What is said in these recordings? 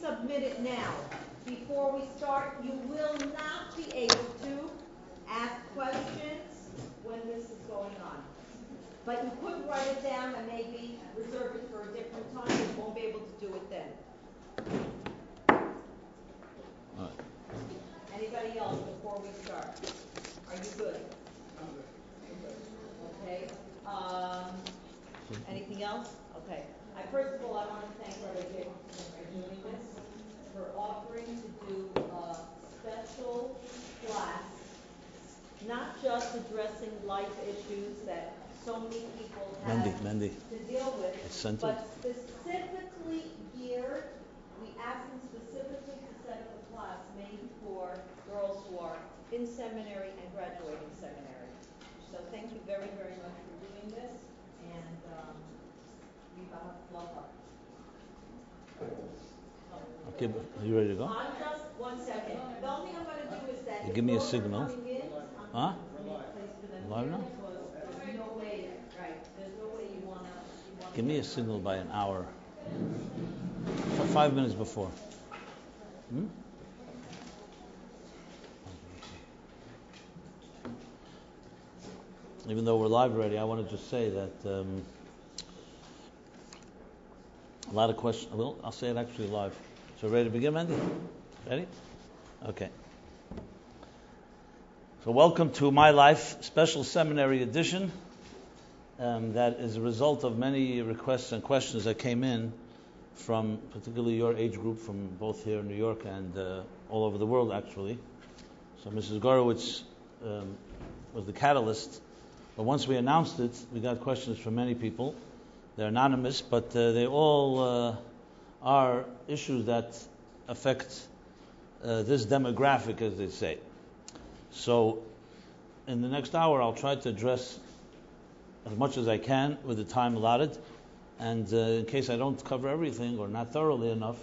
submit it now, before we start, you will not be able to ask questions when this is going on. But you could write it down and maybe reserve it for a different time, but you won't be able to do it then. All right. Anybody else before we start? Are you good? Okay. Anything else? Okay. First of all, I want to thank Brother Jacob for doing this, for offering to do a special class, not just addressing life issues that so many people have to deal with, but specifically geared. We asked him specifically to set up a class made for girls who are in seminary and graduating seminary. So thank you very, very much for doing this, and okay, are you ready to go? I'm just 1 second. The only thing I'm going to do is that give me a signal. Huh? Live now? There's no way, right? There's no way you want to. Give me a signal by an hour. 5 minutes before. Even though we're live already, I want to just say that a lot of questions. Well, I'll say it actually live. So ready to begin, Mandy? Ready? Okay. So welcome to MyLife Special Seminary Edition. That is a result of many requests and questions that came in from particularly your age group from both here in New York and all over the world, actually. So Mrs. Gorowitz was the catalyst. But once we announced it, we got questions from many people. They're anonymous, but they all are issues that affect this demographic, as they say. So in the next hour, I'll try to address as much as I can with the time allotted. And in case I don't cover everything or not thoroughly enough,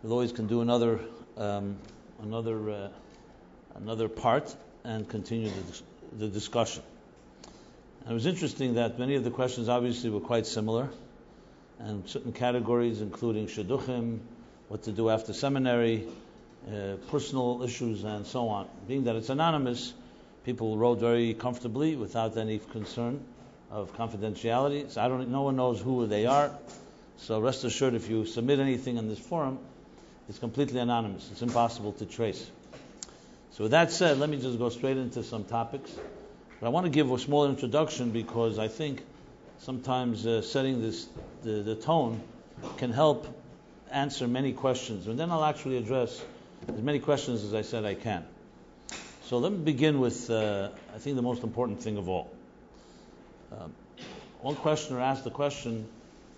we always can do another part and continue the discussion. And it was interesting that many of the questions obviously were quite similar, and certain categories including shidduchim, what to do after seminary, personal issues, and so on. Being that it's anonymous, people wrote very comfortably without any concern of confidentiality. So no one knows who they are. So rest assured, if you submit anything in this forum, it's completely anonymous. It's impossible to trace. So with that said, let me just go straight into some topics. But I want to give a small introduction because I think sometimes setting the tone can help answer many questions. And then I'll actually address as many questions as I said I can. So let me begin with, I think, the most important thing of all. One questioner asked the question,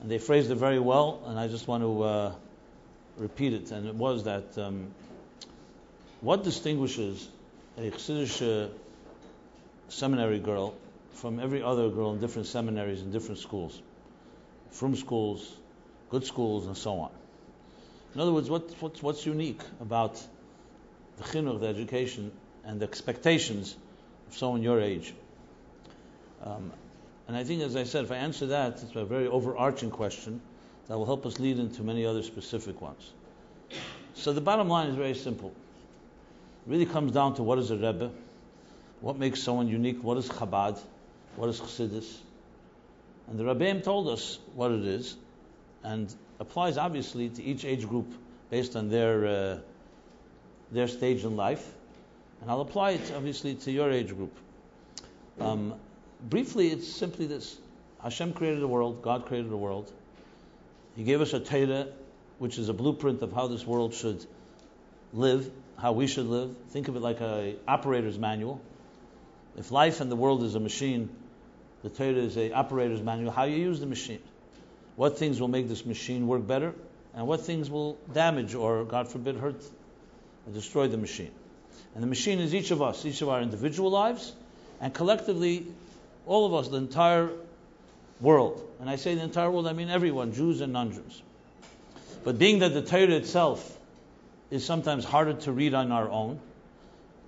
and they phrased it very well, and I just want to repeat it. And it was that, what distinguishes a Chassidish seminary girl from every other girl in different seminaries and different schools, frum schools, good schools, and so on? In other words, what's unique about the chinuch, the education, and the expectations of someone your age? And I think, as I said, if I answer that, it's a very overarching question that will help us lead into many other specific ones. So the bottom line is very simple. It really comes down to what is a Rebbe, what makes someone unique, what is Chabad, what is Chassidus. And the Rebbeim told us what it is, and applies obviously to each age group based on their stage in life. And I'll apply it obviously to your age group. Briefly, it's simply this. Hashem created the world, God created the world. He gave us a Torah, which is a blueprint of how this world should live, how we should live. Think of it like an operator's manual. If life and the world is a machine, the Torah is an operator's manual, how you use the machine. What things will make this machine work better, and what things will damage or, God forbid, hurt or destroy the machine. And the machine is each of us, each of our individual lives, and collectively, all of us, the entire world. And I say the entire world, I mean everyone, Jews and non-Jews. But being that the Torah itself is sometimes harder to read on our own,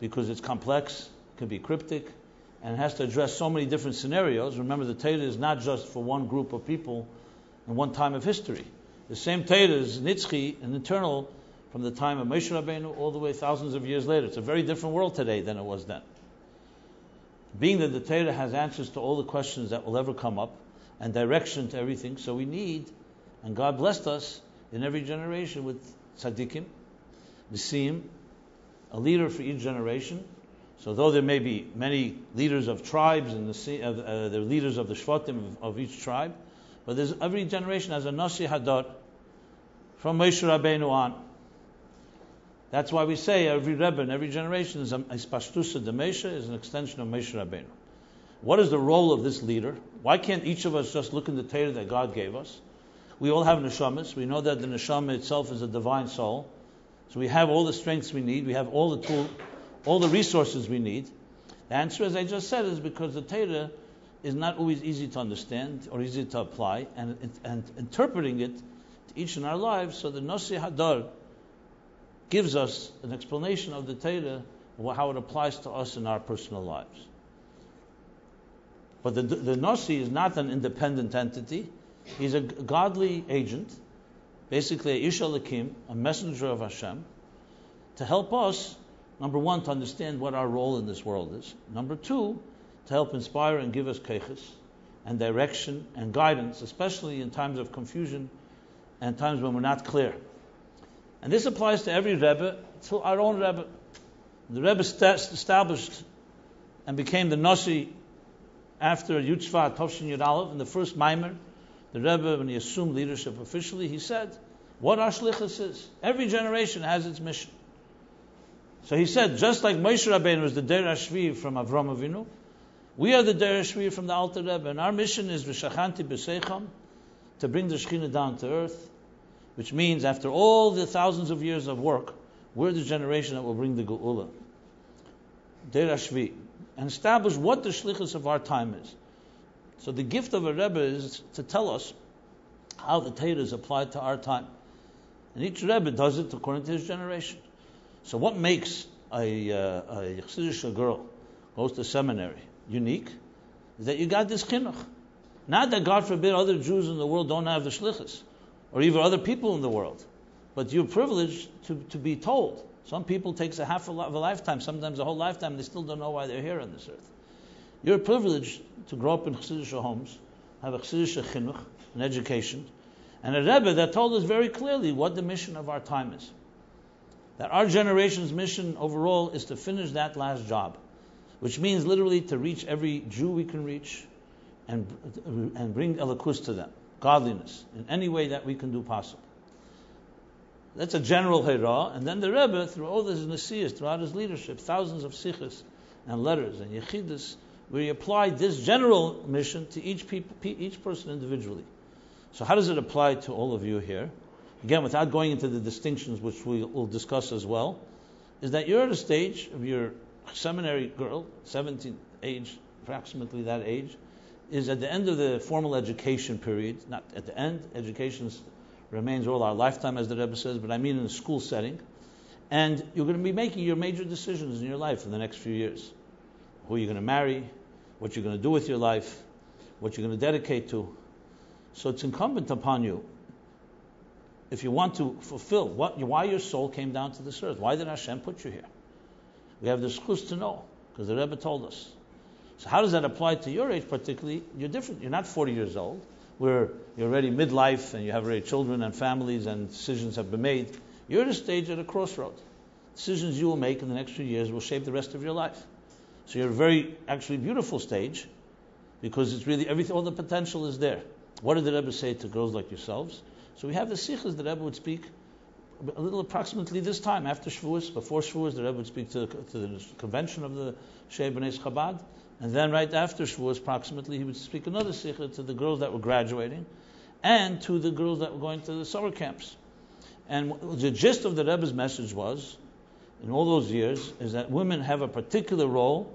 because it's complex, can be cryptic, and has to address so many different scenarios. Remember, the Torah is not just for one group of people in one time of history. The same Torah is nitzchi and eternal from the time of Moshe Rabbeinu all the way thousands of years later. It's a very different world today than it was then. Being that the Torah has answers to all the questions that will ever come up and direction to everything, so we need, and God blessed us in every generation with tzaddikim, Nisim, a leader for each generation. So though there may be many leaders of tribes and the leaders of the shvatim of each tribe, but every generation has a Nasi Hadar from Moshe Rabbeinu on. That's why we say every Rebbe in every generation is Pashtusa de Moshe, is an extension of Moshe Rabbeinu. What is the role of this leader? Why can't each of us just look in the Torah that God gave us? We all have neshamas. We know that the neshama itself is a divine soul. So we have all the strengths we need. We have all the tools, all the resources we need. The answer, as I just said, is because the Torah is not always easy to understand or easy to apply, and interpreting it to each in our lives. So the Nasi Hadar gives us an explanation of the Torah, how it applies to us in our personal lives. But the Nasi is not an independent entity. He's a godly agent, basically a Ish Elokim, a messenger of Hashem, to help us, number one, to understand what our role in this world is. Number two, to help inspire and give us keiches and direction and guidance, especially in times of confusion and times when we're not clear. And this applies to every Rebbe, to our own Rebbe. The Rebbe established and became the Nasi after Yud Shvat Tovshin Yud Aleph, in the first Maimer. The Rebbe, when he assumed leadership officially, he said what our shlichus is. Every generation has its mission. So he said, just like Moshe Rabbeinu was the Der HaShvi from Avram Avinu, we are the Der HaShvi from the Alter Rebbe, and our mission is v'shachanti b'seicham, to bring the Shekhinah down to earth, which means after all the thousands of years of work, we're the generation that will bring the Geula. Der HaShvi, and establish what the shlichus of our time is. So the gift of a Rebbe is to tell us how the Torah is applied to our time. And each Rebbe does it according to his generation. So what makes a Chassidish girl goes to seminary unique is that you got this chinuch. Not that, God forbid, other Jews in the world don't have the shlichus, or even other people in the world. But you're privileged to be told. Some people takes a half of a lifetime, sometimes a whole lifetime, and they still don't know why they're here on this earth. You're privileged to grow up in Chassidish homes, have a Chassidish chinuch, an education, and a Rebbe that told us very clearly what the mission of our time is. That our generation's mission overall is to finish that last job, which means literally to reach every Jew we can reach and bring elikus to them, godliness, in any way that we can do possible. That's a general hera, and then the Rebbe, through all his nesiyas, throughout his leadership, thousands of sichos and letters and yechidus, where he applied this general mission to each person individually. So how does it apply to all of you here? Again, without going into the distinctions, which we will discuss as well, is that you're at a stage of your seminary girl, 17 age, approximately that age, is at the end of the formal education period. Not at the end, education remains all our lifetime, as the Rebbe says, but I mean in a school setting. And you're going to be making your major decisions in your life in the next few years. Who you're going to marry, what you're going to do with your life, what you're going to dedicate to. So it's incumbent upon you, if you want to fulfill why your soul came down to this earth. Why did Hashem put you here? We have the schus to know, because the Rebbe told us. So how does that apply to your age particularly? You're different. You're not 40 years old, where you're already midlife and you have already children and families and decisions have been made. You're at a stage, at a crossroad. Decisions you will make in the next few years will shape the rest of your life. So you're at a very, actually, beautiful stage, because it's really everything, all the potential is there. What did the Rebbe say to girls like yourselves? So we have the sichos the Rebbe would speak a little approximately this time, after Shavuos. Before Shavuos, the Rebbe would speak to the convention of the Shei B'nai Chabad, and then right after Shavuos, approximately, he would speak another sicha to the girls that were graduating, and to the girls that were going to the summer camps. And the gist of the Rebbe's message was, in all those years, is that women have a particular role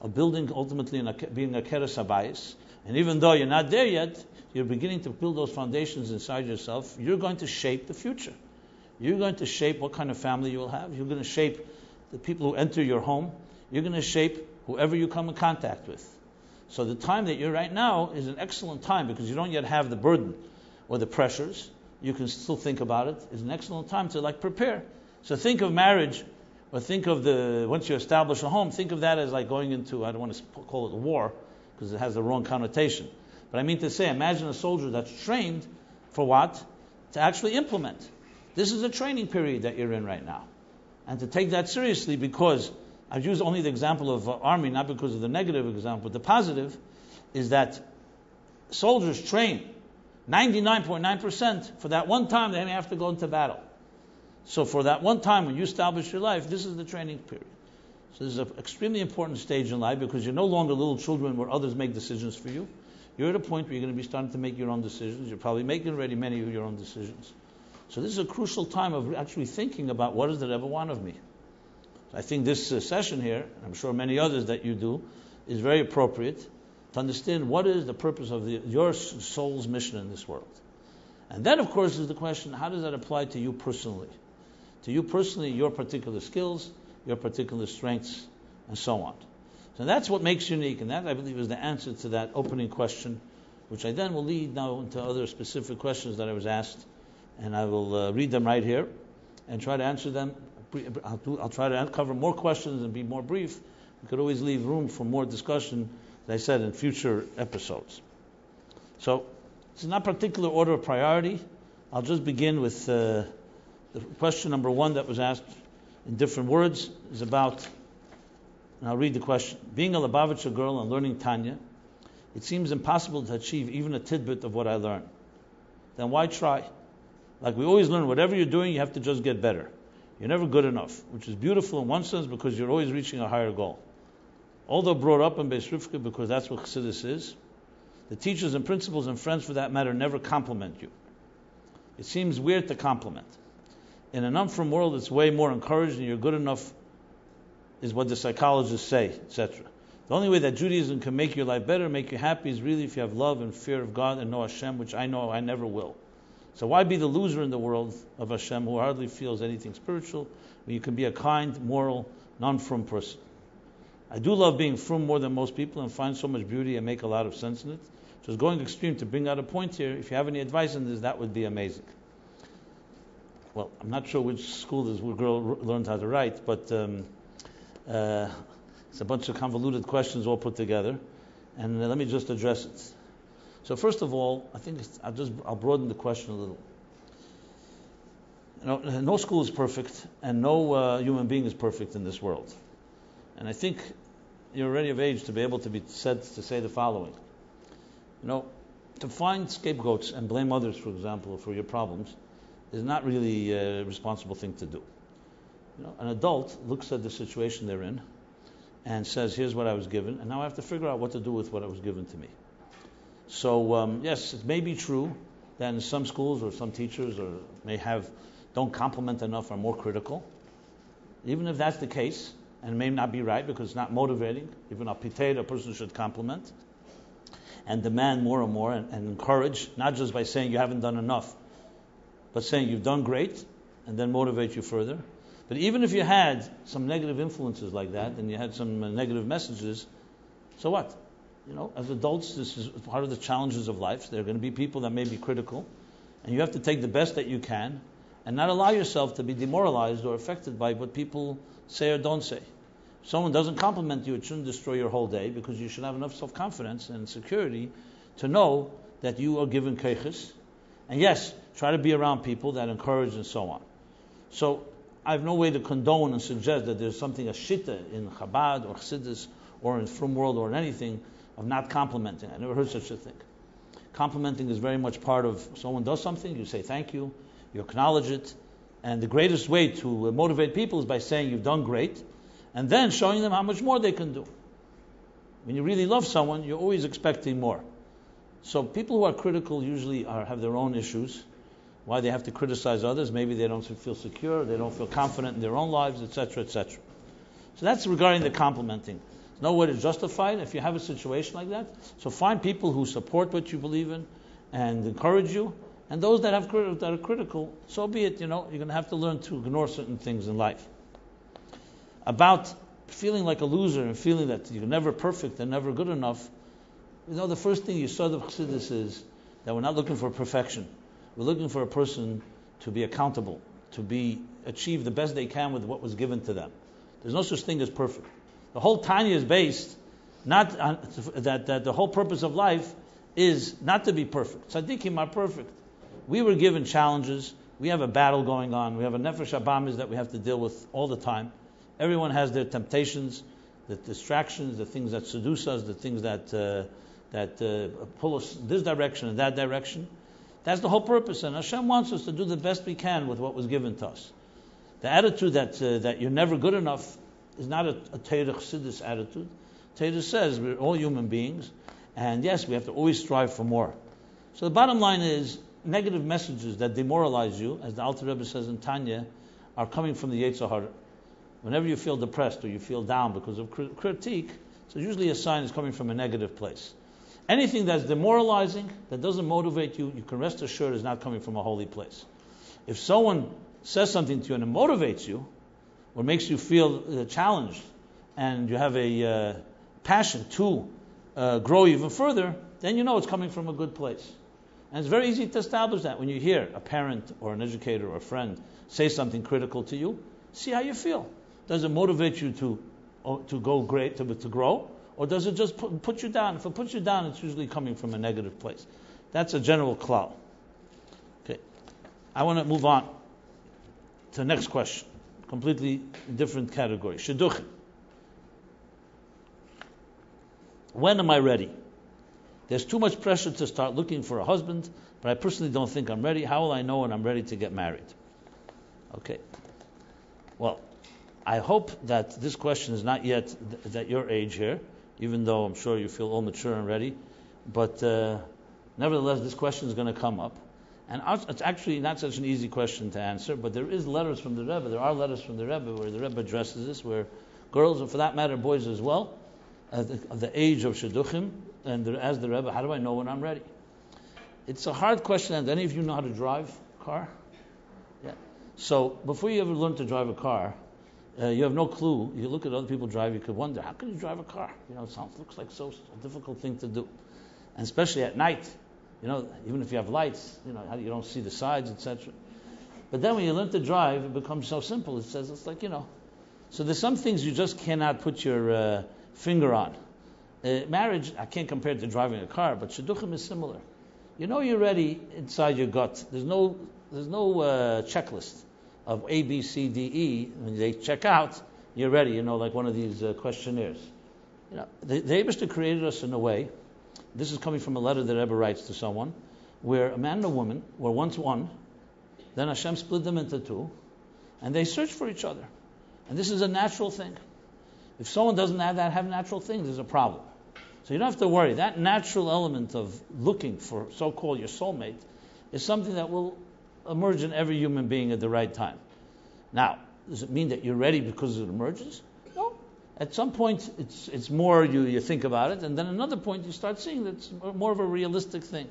of building, ultimately, being a keres habayis. And even though you're not there yet, you're beginning to build those foundations inside yourself. You're going to shape the future. You're going to shape what kind of family you will have. You're going to shape the people who enter your home. You're going to shape whoever you come in contact with. So the time that you're right now is an excellent time, because you don't yet have the burden or the pressures you can still think about it. It's an excellent time to prepare. So think of marriage, or think of once you establish a home, think of that as like going into, I don't want to call it a war, because it has the wrong connotation. But I mean to say, imagine a soldier that's trained for what? To actually implement. This is a training period that you're in right now. And to take that seriously, because I've used only the example of army, not because of the negative example, but the positive is that soldiers train 99.9% for that one time they may have to go into battle. So for that one time when you establish your life, this is the training period. So this is an extremely important stage in life, because you're no longer little children where others make decisions for you. You're at a point where you're going to be starting to make your own decisions. You're probably making already many of your own decisions. So this is a crucial time of actually thinking about what does the Rebbe want of me. So I think this session here, and I'm sure many others that you do, is very appropriate to understand what is the purpose of your soul's mission in this world. And then, of course, is the question, how does that apply to you personally? To you personally, your particular skills, your particular strengths, and so on. So that's what makes you unique, and that, I believe, is the answer to that opening question, which I then will lead now into other specific questions that I was asked, and I will read them right here and try to answer them. I'll try to cover more questions and be more brief. We could always leave room for more discussion, as I said, in future episodes. So, it's not particular order of priority. I'll just begin with the question number one that was asked in different words, is about, and I'll read the question. Being a Lubavitcher girl and learning Tanya, it seems impossible to achieve even a tidbit of what I learned. Then why try? Like we always learn, whatever you're doing, you have to just get better. You're never good enough, which is beautiful in one sense because you're always reaching a higher goal. Although brought up in Beis Rivka, because that's what Chassidus is, the teachers and principals and friends, for that matter, never compliment you. It seems weird to compliment. In an unfrom world, it's way more encouraged, and you're good enough is what the psychologists say, etc. The only way that Judaism can make your life better, make you happy, is really if you have love and fear of God and know Hashem, which I know I never will. So why be the loser in the world of Hashem who hardly feels anything spiritual, when you can be a kind, moral, non-frum person? I do love being frum more than most people and find so much beauty and make a lot of sense in it. Just going extreme to bring out a point here, if you have any advice on this, that would be amazing. Well, I'm not sure which school this girl learned how to write, but it's a bunch of convoluted questions all put together, and let me just address it. So first of all, I think I'll broaden the question a little. No school is perfect, and no human being is perfect in this world. And I think you're already of age to be able to be said to say the following. To find scapegoats and blame others, for example, for your problems, is not really a responsible thing to do. An adult looks at the situation they're in and says, here's what I was given, and now I have to figure out what to do with what was given to me. So, yes, it may be true that in some schools or some teachers don't compliment enough, are more critical. Even if that's the case, and it may not be right because it's not motivating, even a person should compliment and demand more and more and encourage, not just by saying you haven't done enough, but saying you've done great and then motivate you further. But even if you had some negative influences like that and you had some negative messages, so what? As adults, this is part of the challenges of life. There are going to be people that may be critical, and you have to take the best that you can and not allow yourself to be demoralized or affected by what people say or don't say. If someone doesn't compliment you, it shouldn't destroy your whole day, because you should have enough self-confidence and security to know that you are given keiches. And yes, try to be around people that encourage and so on. So I have no way to condone and suggest that there's something, a shitta in Chabad or Chassidus or in Frum World or in anything, of not complimenting. I never heard such a thing. Complimenting is very much part of, someone does something, you say thank you, you acknowledge it, and the greatest way to motivate people is by saying you've done great, and then showing them how much more they can do. When you really love someone, you're always expecting more. So people who are critical usually have their own issues, why they have to criticize others. Maybe they don't feel secure, they don't feel confident in their own lives, etc., etc. So that's regarding the complimenting. There's no way to justify it if you have a situation like that. So find people who support what you believe in and encourage you, and those that are critical, so be it. You're going to have to learn to ignore certain things in life. About feeling like a loser and feeling that you're never perfect and never good enough, the first thing you saw of Chassidus is that we're not looking for perfection. We're looking for a person to be accountable, to achieve the best they can with what was given to them. There's no such thing as perfect. The whole Tanya is based not on that the whole purpose of life is not to be perfect. Tzaddikim are perfect. We were given challenges. We have a battle going on. We have a nefesh abamis that we have to deal with all the time. Everyone has their temptations, the distractions, the things that seduce us, the things that pull us this direction and that direction. That's the whole purpose, and Hashem wants us to do the best we can with what was given to us. The attitude that you're never good enough is not a Torah Chassidus attitude. Torah says we're all human beings, and yes, we have to always strive for more. So the bottom line is, negative messages that demoralize you, as the Alter Rebbe says in Tanya, are coming from the Yetzer Hara. Whenever you feel depressed or you feel down because of critique, it's usually a sign it's coming from a negative place. Anything that's demoralizing, that doesn't motivate you, you can rest assured is not coming from a holy place. If someone says something to you and it motivates you, or makes you feel challenged, and you have a passion to grow even further, then you know it's coming from a good place. And it's very easy to establish that when you hear a parent or an educator or a friend say something critical to you. See how you feel. Does it motivate you to go great, to grow, or does it just put you down? If it puts you down, it's usually coming from a negative place. That's a general klal. Okay, I want to move on to the next question. Completely different category. Shidduchim. When am I ready? There's too much pressure to start looking for a husband, but I personally don't think I'm ready. How will I know when I'm ready to get married? Okay. Well, I hope that this question is not yet at your age here, even though I'm sure you feel all mature and ready. But nevertheless, this question is going to come up. And it's actually not such an easy question to answer, but there is letters from the Rebbe. There are letters from the Rebbe where the Rebbe addresses this, where girls, and for that matter, boys as well, at the age of Shidduchim, and as the Rebbe, how do I know when I'm ready? It's a hard question. And any of you know how to drive a car? Yeah. So before you ever learn to drive a car, you have no clue. You look at other people drive, you could wonder, how can you drive a car? It looks like so a difficult thing to do. And especially at night, even if you have lights, you don't see the sides, etc. But then when you learn to drive, it becomes so simple. It says, it's like, So there's some things you just cannot put your finger on. Marriage, I can't compare it to driving a car, but Shidduchim is similar. You're ready inside your gut. There's no checklist of A, B, C, D, E. When they check out, you're ready, like one of these questionnaires. The Eibishter created us in a way, this is coming from a letter that Rebbe writes to someone, where a man and a woman were once one, then Hashem split them into two, and they search for each other. And this is a natural thing. If someone doesn't have natural things, there's a problem. So you don't have to worry. That natural element of looking for so-called your soulmate is something that will emerge in every human being at the right time. Now, does it mean that you're ready because it emerges? No. At some point, it's more you think about it, and then another point you start seeing that it's more of a realistic thing.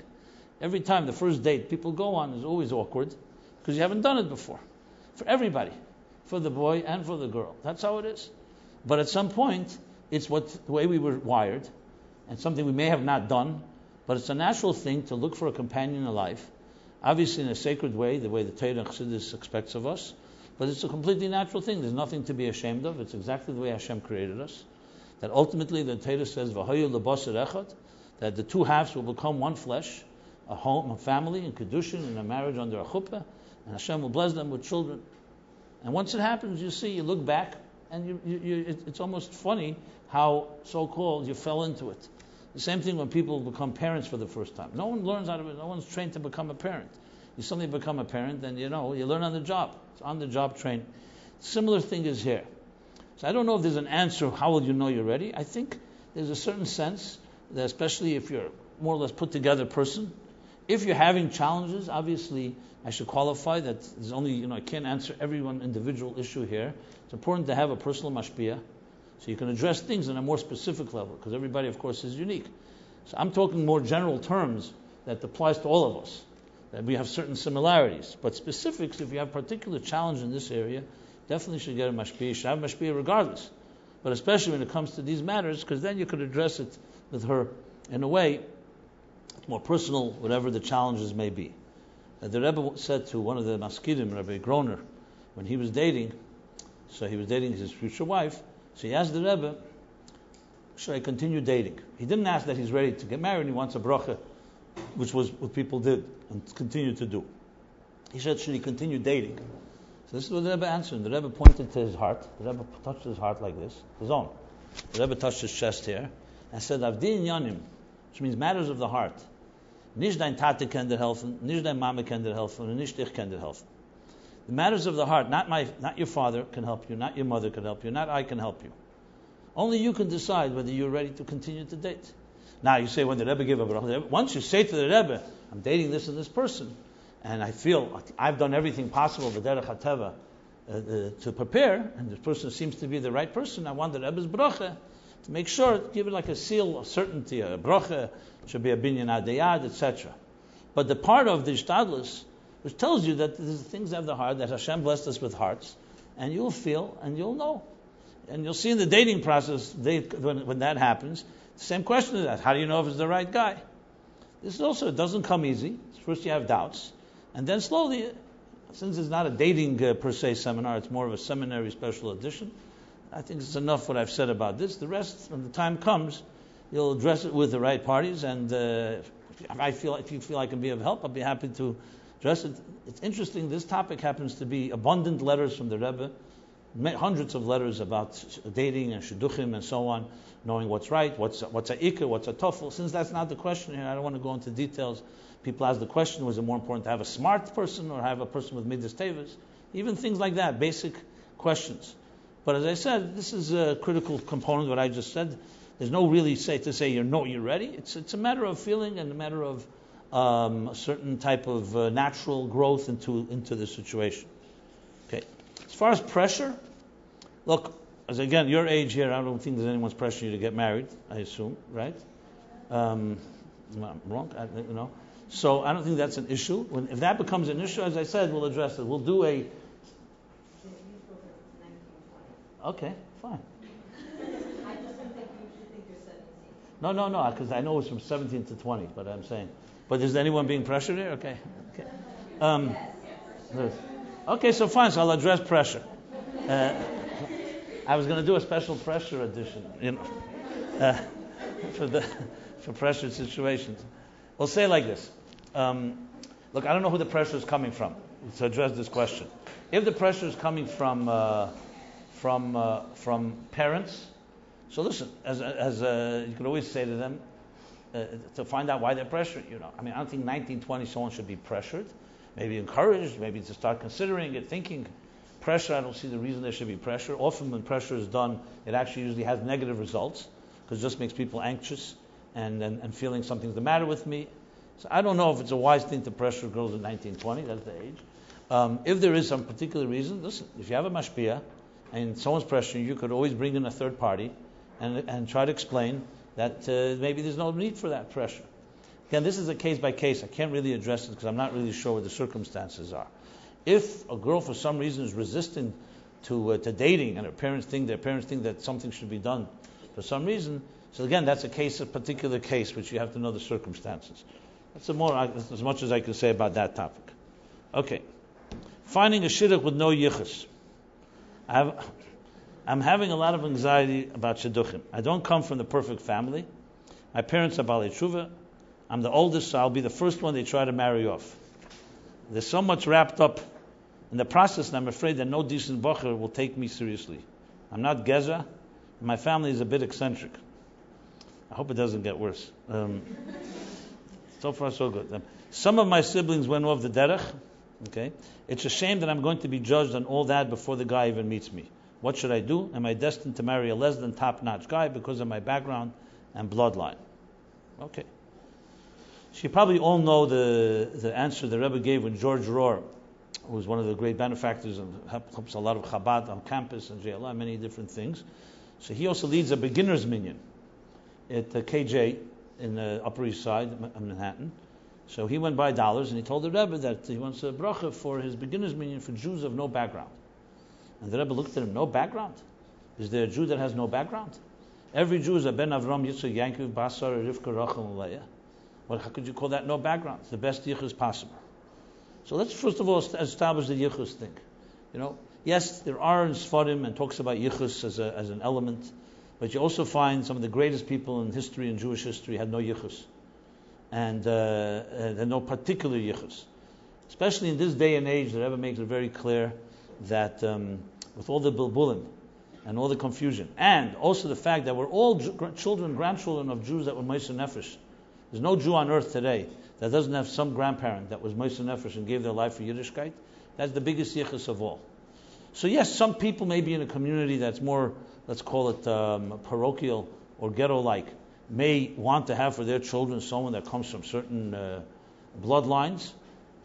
Every time the first date people go on is always awkward because you haven't done it before. For everybody, for the boy and for the girl. That's how it is. But at some point, it's the way we were wired, and something we may have not done, but it's a natural thing to look for a companion in life, obviously in a sacred way, the way the Torah and Chassidus expects of us, but it's a completely natural thing. There's nothing to be ashamed of. It's exactly the way Hashem created us. That ultimately the Torah says, V'hayu lebasar echad, that the two halves will become one flesh, a home, a family, and Kedushin, and a marriage under a chuppah, and Hashem will bless them with children. And once it happens, you look back, and it's almost funny how so-called you fell into it. The same thing when people become parents for the first time. No one learns out of it. No one's trained to become a parent. You suddenly become a parent, and you learn on the job. It's on-the-job training. Similar thing is here. So I don't know if there's an answer, how will you know you're ready? I think there's a certain sense that, especially if you're a more or less put-together person, if you're having challenges, obviously I should qualify that there's only, I can't answer every one individual issue here. It's important to have a personal mashpia, so you can address things on a more specific level, because everybody, of course, is unique. So I'm talking more general terms that applies to all of us, that we have certain similarities. But specifics, if you have a particular challenge in this area, definitely should get a mashpia. You should have a mashpia regardless. But especially when it comes to these matters, because then you could address it with her in a way more personal, whatever the challenges may be. that the Rebbe said to one of the Maskidim, Rabbi Groner, when he was dating, so he was dating his future wife, so he asked the Rebbe, should I continue dating? He didn't ask that he's ready to get married, he wants a bracha, which was what people did and continue to do. He said, should he continue dating? So this is what the Rebbe answered. The Rebbe pointed to his heart. The Rebbe touched his heart like this, his own. The Rebbe touched his chest here and said, Avdi Yanim, which means matters of the heart. Nicht dein Tate kann dir helfen, nicht dein Mama kann dir helfen, und nicht ich kann dir helfen. The matters of the heart, not your father can help you, not your mother can help you, not I can help you. Only you can decide whether you're ready to continue to date. Now you say, when the Rebbe gave a bracha, once you say to the Rebbe, I'm dating this and this person, and I feel I've done everything possible, the derech hateva, to prepare, and this person seems to be the right person, I want the Rebbe's bracha to make sure, give it like a seal of certainty, a bracha, should be a binyan adayad, etc. But the part of the Ishtadlus, which tells you that there's things of the heart, that Hashem blessed us with hearts, and you'll feel, and you'll know. And you'll see in the dating process, when that happens, the same question is that, how do you know if it's the right guy? This is also, it doesn't come easy. First you have doubts, and then slowly, since it's not a dating per se seminar, it's more of a seminary special edition, I think it's enough what I've said about this. The rest, when the time comes, you'll address it with the right parties, and if you feel I can be of help, I'll be happy to address it. It's interesting, this topic happens to be abundant letters from the Rebbe, hundreds of letters about dating and shidduchim and so on, knowing what's right, what's a ikar, what's a tofel. Since that's not the question here, I don't want to go into details. People ask the question, was it more important to have a smart person or have a person with midas tevis? Even things like that, basic questions. But as I said, this is a critical component of what I just said. There's no really to say you're ready. It's a matter of feeling and a matter of a certain type of natural growth into the situation. Okay. As far as pressure, look, as again, your age here, I don't think there's anyone's pressuring you to get married, I assume, right? I'm wrong, So I don't think that's an issue. If that becomes an issue, as I said, we'll address it. We'll do a... Okay, fine. I just don't think you should think you're 17. No, because I know it's from 17 to 20, but I'm saying. But is anyone being pressured here? Okay. Okay, so fine, so I'll address pressure. I was going to do a special pressure edition, for pressured situations. We'll say it like this. Look, I don't know who the pressure is coming from to address this question. If the pressure is coming from parents, so listen, as you can always say to them, to find out why they're pressured. I don't think 1920 someone should be pressured. Maybe encouraged, maybe to start considering it, thinking. Pressure, I don't see the reason there should be pressure. Often when pressure is done, it actually usually has negative results, because it just makes people anxious and feeling something's the matter with me. So I don't know if it's a wise thing to pressure girls in 1920, that's the age. If there is some particular reason, listen, if you have a mashpia and someone's pressuring you, could always bring in a third party and try to explain that maybe there's no need for that pressure. Again, this is a case by case. I can't really address it because I'm not really sure what the circumstances are. If a girl for some reason is resistant to dating and her parents think that something should be done for some reason, so again, that's a particular case which you have to know the circumstances. That's as much as I can say about that topic. Okay. Finding a shidduch with no yichus. I'm having a lot of anxiety about shidduchim. I don't come from the perfect family. My parents are balei tshuva. I'm the oldest, so I'll be the first one they try to marry off. There's so much wrapped up in the process, and I'm afraid that no decent bacher will take me seriously. I'm not gezhe, and my family is a bit eccentric. I hope it doesn't get worse. So far, so good. Some of my siblings went off the derech. Okay, it's a shame that I'm going to be judged on all that before the guy even meets me. What should I do? Am I destined to marry a less than top-notch guy because of my background and bloodline? Okay. So you probably all know the answer the Rebbe gave when George Rohr, who was one of the great benefactors and helps a lot of Chabad on campus and JLA, many different things. So he also leads a beginner's minyan at the KJ in the Upper East Side of Manhattan. So he went by dollars and he told the Rebbe that he wants a bracha for his beginner's minyan for Jews of no background. And the Rebbe looked at him, no background? Is there a Jew that has no background? Every Jew is a Ben Avram, Yitzchak, Yankov, Basar, Rivka, Rachel, and Leah. How could you call that no background? It's the best yichus possible. So let's first of all establish the yichus thing. Yes, there are in Sfarim and talks about yichus as an element, but you also find some of the greatest people in history, in Jewish history, had no yichus, and no particular yichus. Especially in this day and age, the Rebbe makes it very clear that with all the bilbulim and all the confusion, and also the fact that we're all grandchildren of Jews that were Moshe Nefesh. There's no Jew on earth today that doesn't have some grandparent that was Moshe Nefesh and gave their life for Yiddishkeit. That's the biggest yichus of all. So yes, some people maybe in a community that's more, let's call it parochial or ghetto-like, may want to have for their children someone that comes from certain bloodlines.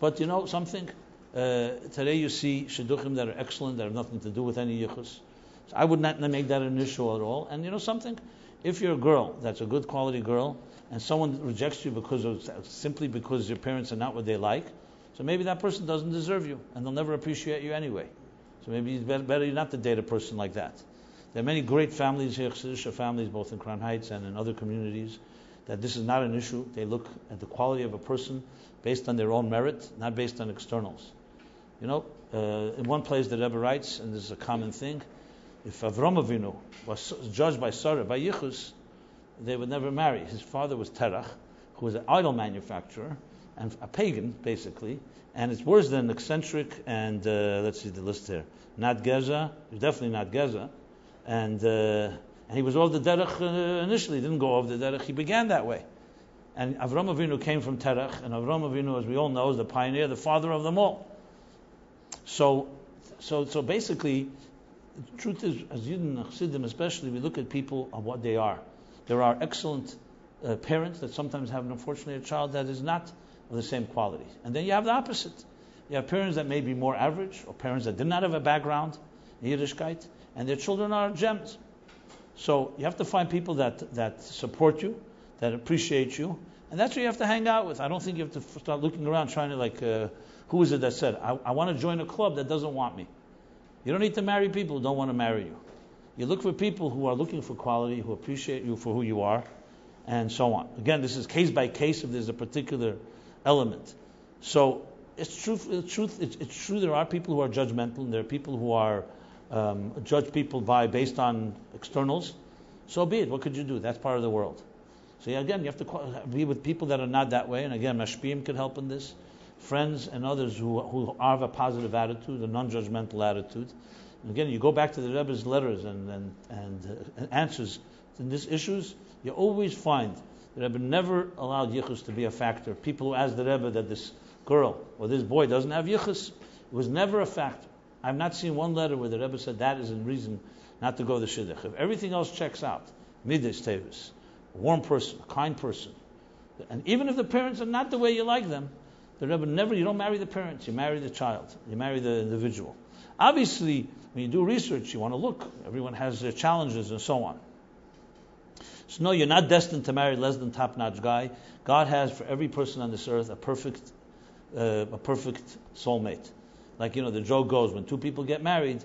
But something, today you see shidduchim that are excellent, that have nothing to do with any yichus. So I would not make that an issue at all. And something, if you're a girl that's a good quality girl, and someone rejects you simply because your parents are not what they like, so maybe that person doesn't deserve you, and they'll never appreciate you anyway. So maybe it's better not to date a person like that. There are many great families here, Chassidish families, both in Crown Heights and in other communities, that this is not an issue. They look at the quality of a person based on their own merit, not based on externals. In one place the Rebbe writes, and this is a common thing, if Avram Avinu was judged by Sarah, by Yichus, they would never marry. His father was Terach, who was an idol manufacturer, and a pagan, basically, and it's worse than eccentric, and let's see the list here. Not gezhe, he was definitely not gezhe, and he was over the derech initially, didn't go over the derech, he began that way. And Avram Avinu came from Terach, and Avram Avinu, as we all know, is the pioneer, the father of them all. So basically, the truth is, as Yidden and Chassidim especially, we look at people of what they are. There are excellent parents that sometimes have, unfortunately, a child that is not of the same quality. And then you have the opposite. You have parents that may be more average, or parents that did not have a background in Yiddishkeit, and their children are gems. So you have to find people that support you, that appreciate you, and that's what you have to hang out with. I don't think you have to start looking around trying to who is it that said, I want to join a club that doesn't want me. You don't need to marry people who don't want to marry you. You look for people who are looking for quality, who appreciate you for who you are, and so on. Again, this is case by case if there's a particular element. So it's true. There are people who are judgmental, and there are people who are judge people based on externals. So be it. What could you do? That's part of the world. So again, you have to be with people that are not that way. And again, mashpiyim can help in this. Friends and others who have a positive attitude, a non-judgmental attitude. And again, you go back to the Rebbe's letters and answers in these issues, you always find the Rebbe never allowed yichus to be a factor. People who ask the Rebbe that this girl or this boy doesn't have yichus, it was never a factor. I've not seen one letter where the Rebbe said that is a reason not to go to shidduch. If everything else checks out, midas tevis, a warm person, a kind person, and even if the parents are not the way you like them, the Rebbe you don't marry the parents, you marry the child, you marry the individual. Obviously, when you do research, you want to look. Everyone has their challenges and so on. So no, you're not destined to marry less than top-notch guy. God has for every person on this earth a perfect soulmate. Like the joke goes, when two people get married,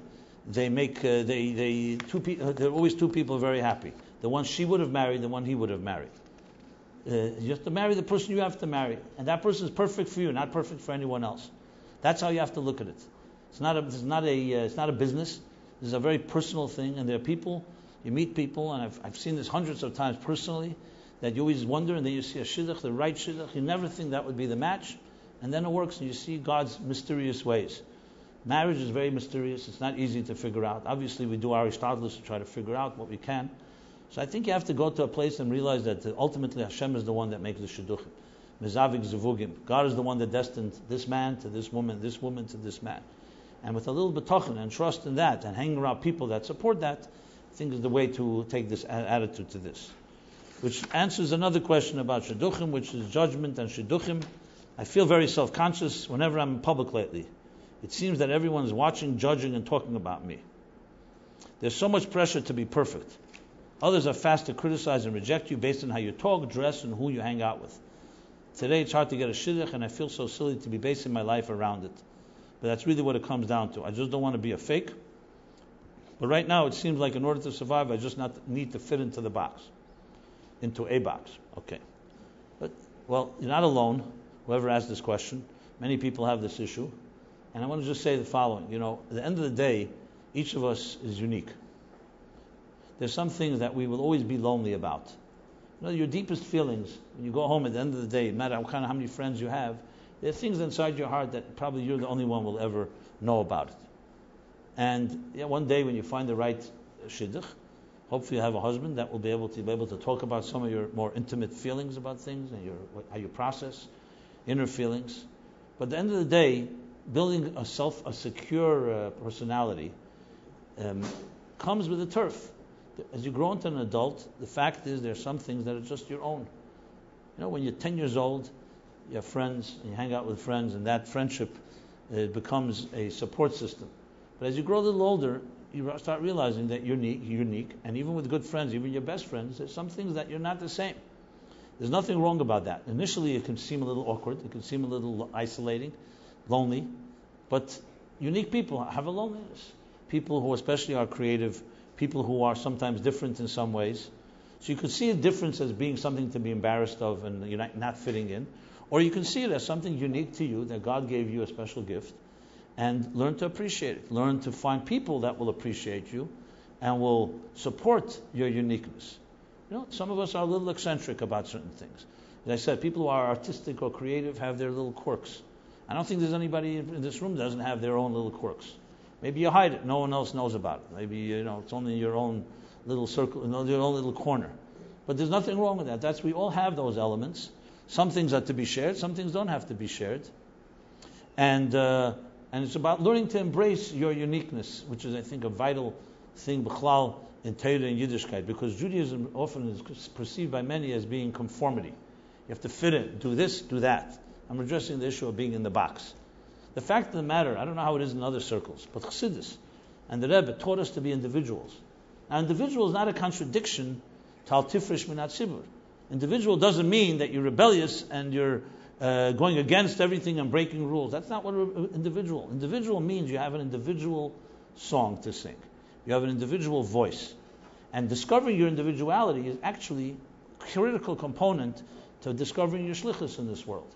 they make there are always two people very happy. The one she would have married, the one he would have married. You have to marry the person you have to marry, and that person is perfect for you, not perfect for anyone else. That's how you have to look at it. It's not a business. This is a very personal thing, and there are people. You meet people, and I've seen this hundreds of times personally, that you always wonder, and then you see a shidduch, the right shidduch. You never think that would be the match, and then it works, and you see God's mysterious ways. Marriage is very mysterious. It's not easy to figure out. Obviously, we do our ishtadlus to try to figure out what we can. So I think you have to go to a place and realize that ultimately Hashem is the one that makes the shidduchim. Mezavik zevugim. God is the one that destined this man to this woman to this man. And with a little bitachon and trust in that, and hanging around people that support that, I think is the way to take this attitude to this. Which answers another question about shidduchim, which is judgment and shidduchim. I feel very self-conscious whenever I'm in public lately. It seems that everyone is watching, judging, and talking about me. There's so much pressure to be perfect. Others are fast to criticize and reject you based on how you talk, dress, and who you hang out with. Today it's hard to get a shidduch, and I feel so silly to be basing my life around it. But that's really what it comes down to. I just don't want to be a fake. But right now it seems like in order to survive, I just need to fit into a box. Okay. But, well, you're not alone, whoever asked this question. Many people have this issue. And I want to just say the following. At the end of the day, each of us is unique. There's some things that we will always be lonely about. Your deepest feelings, when you go home at the end of the day, no matter how many friends you have, there are things inside your heart that probably you're the only one will ever know about it. And one day when you find the right shidduch, hopefully you have a husband that will be able to talk about some of your more intimate feelings about things and how you process inner feelings. But at the end of the day, building a secure personality comes with the turf. As you grow into an adult, the fact is there are some things that are just your own. When you're 10 years old, you have friends, and you hang out with friends, and that friendship becomes a support system. But as you grow a little older, you start realizing that you're unique, and even with good friends, even your best friends, there's some things that you're not the same. There's nothing wrong about that. Initially, it can seem a little awkward, it can seem a little isolating, lonely, but unique people have a loneliness. People who especially are creative, people who are sometimes different in some ways. So you could see a difference as being something to be embarrassed of and you're not fitting in. Or you can see it as something unique to you, that God gave you a special gift, and learn to appreciate it. Learn to find people that will appreciate you and will support your uniqueness. Some of us are a little eccentric about certain things. As I said, people who are artistic or creative have their little quirks. I don't think there's anybody in this room that doesn't have their own little quirks. Maybe you hide it, no one else knows about it. Maybe it's only your own little circle, your own little corner. But there's nothing wrong with that. We all have those elements. Some things are to be shared, some things don't have to be shared. And it's about learning to embrace your uniqueness, which is, I think, a vital thing, b'chlal, in Torah and Yiddishkeit, because Judaism often is perceived by many as being conformity. You have to fit in, do this, do that. I'm addressing the issue of being in the box. The fact of the matter, I don't know how it is in other circles, but Chassidus and the Rebbe taught us to be individuals. Now, individual is not a contradiction to al tifresh min hatzibur. Individual doesn't mean that you're rebellious and you're going against everything and breaking rules. That's not what individual. Individual means you have an individual song to sing. You have an individual voice. And discovering your individuality is actually a critical component to discovering your shlichus in this world.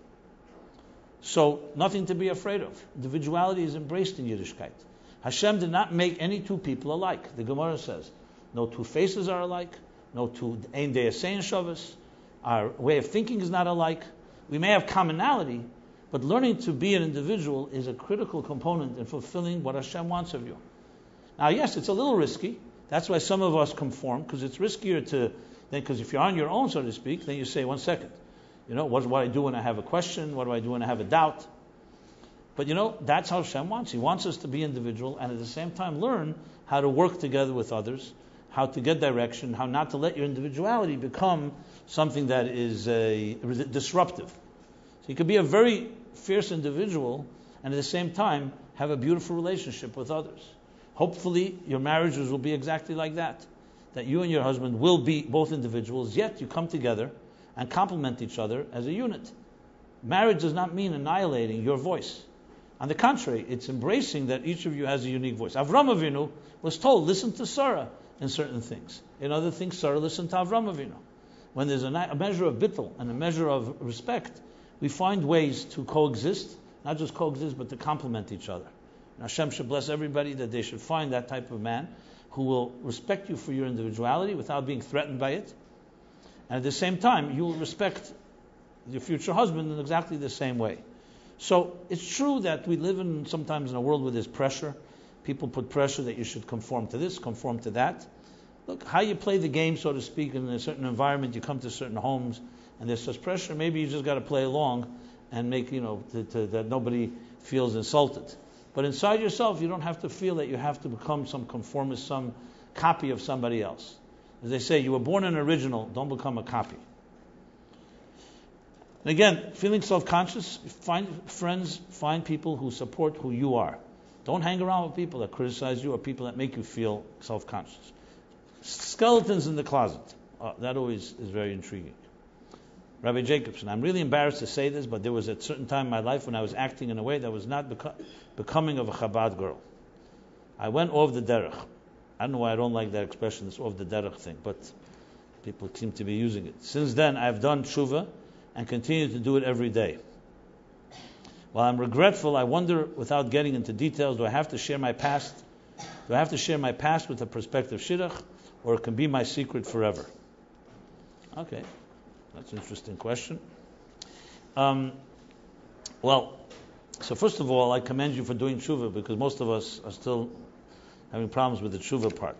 So, nothing to be afraid of. Individuality is embraced in Yiddishkeit. Hashem did not make any two people alike. The Gemara says, no two faces are alike, no two ein deyasein shavas. Our way of thinking is not alike. We may have commonality, but learning to be an individual is a critical component in fulfilling what Hashem wants of you. Now, yes, it's a little risky. That's why some of us conform, because it's riskier because if you're on your own, so to speak, then you say, 1 second. What do I do when I have a question? What do I do when I have a doubt? But that's how Hashem wants. He wants us to be individual and at the same time learn how to work together with others, how to get direction, how not to let your individuality become something that is disruptive. So you could be a very fierce individual and at the same time have a beautiful relationship with others. Hopefully your marriages will be exactly like that you and your husband will be both individuals, yet you come together and complement each other as a unit. Marriage does not mean annihilating your voice. On the contrary, it's embracing that each of you has a unique voice. Avram Avinu was told, listen to Sarah in certain things. In other things, Sarah listened to Avram Avinu. When there's a measure of bittul and a measure of respect, we find ways to coexist, not just coexist, but to complement each other. And Hashem should bless everybody that they should find that type of man who will respect you for your individuality without being threatened by it. And at the same time, you will respect your future husband in exactly the same way. So it's true that we live sometimes in a world where there's pressure. People put pressure that you should conform to this, conform to that. Look, how you play the game, so to speak, in a certain environment, you come to certain homes, and there's such pressure, maybe you just got to play along and make, that nobody feels insulted. But inside yourself, you don't have to feel that you have to become some conformist, some copy of somebody else. As they say, you were born an original, don't become a copy. And again, feeling self-conscious, find friends, find people who support who you are. Don't hang around with people that criticize you or people that make you feel self-conscious. Skeletons in the closet. That always is very intriguing. Rabbi Jacobson, I'm really embarrassed to say this, but there was a certain time in my life when I was acting in a way that was not becoming of a Chabad girl. I went off the derech. I don't know why I don't like that expression, this off the derech thing, but people seem to be using it. Since then, I've done tshuva and continue to do it every day. While I'm regretful, I wonder, without getting into details, do I have to share my past? Do I have to share my past with a prospective shidduch, or it can be my secret forever? Okay, that's an interesting question. Well, so first of all, I commend you for doing tshuva, because most of us are still having problems with the tshuva part.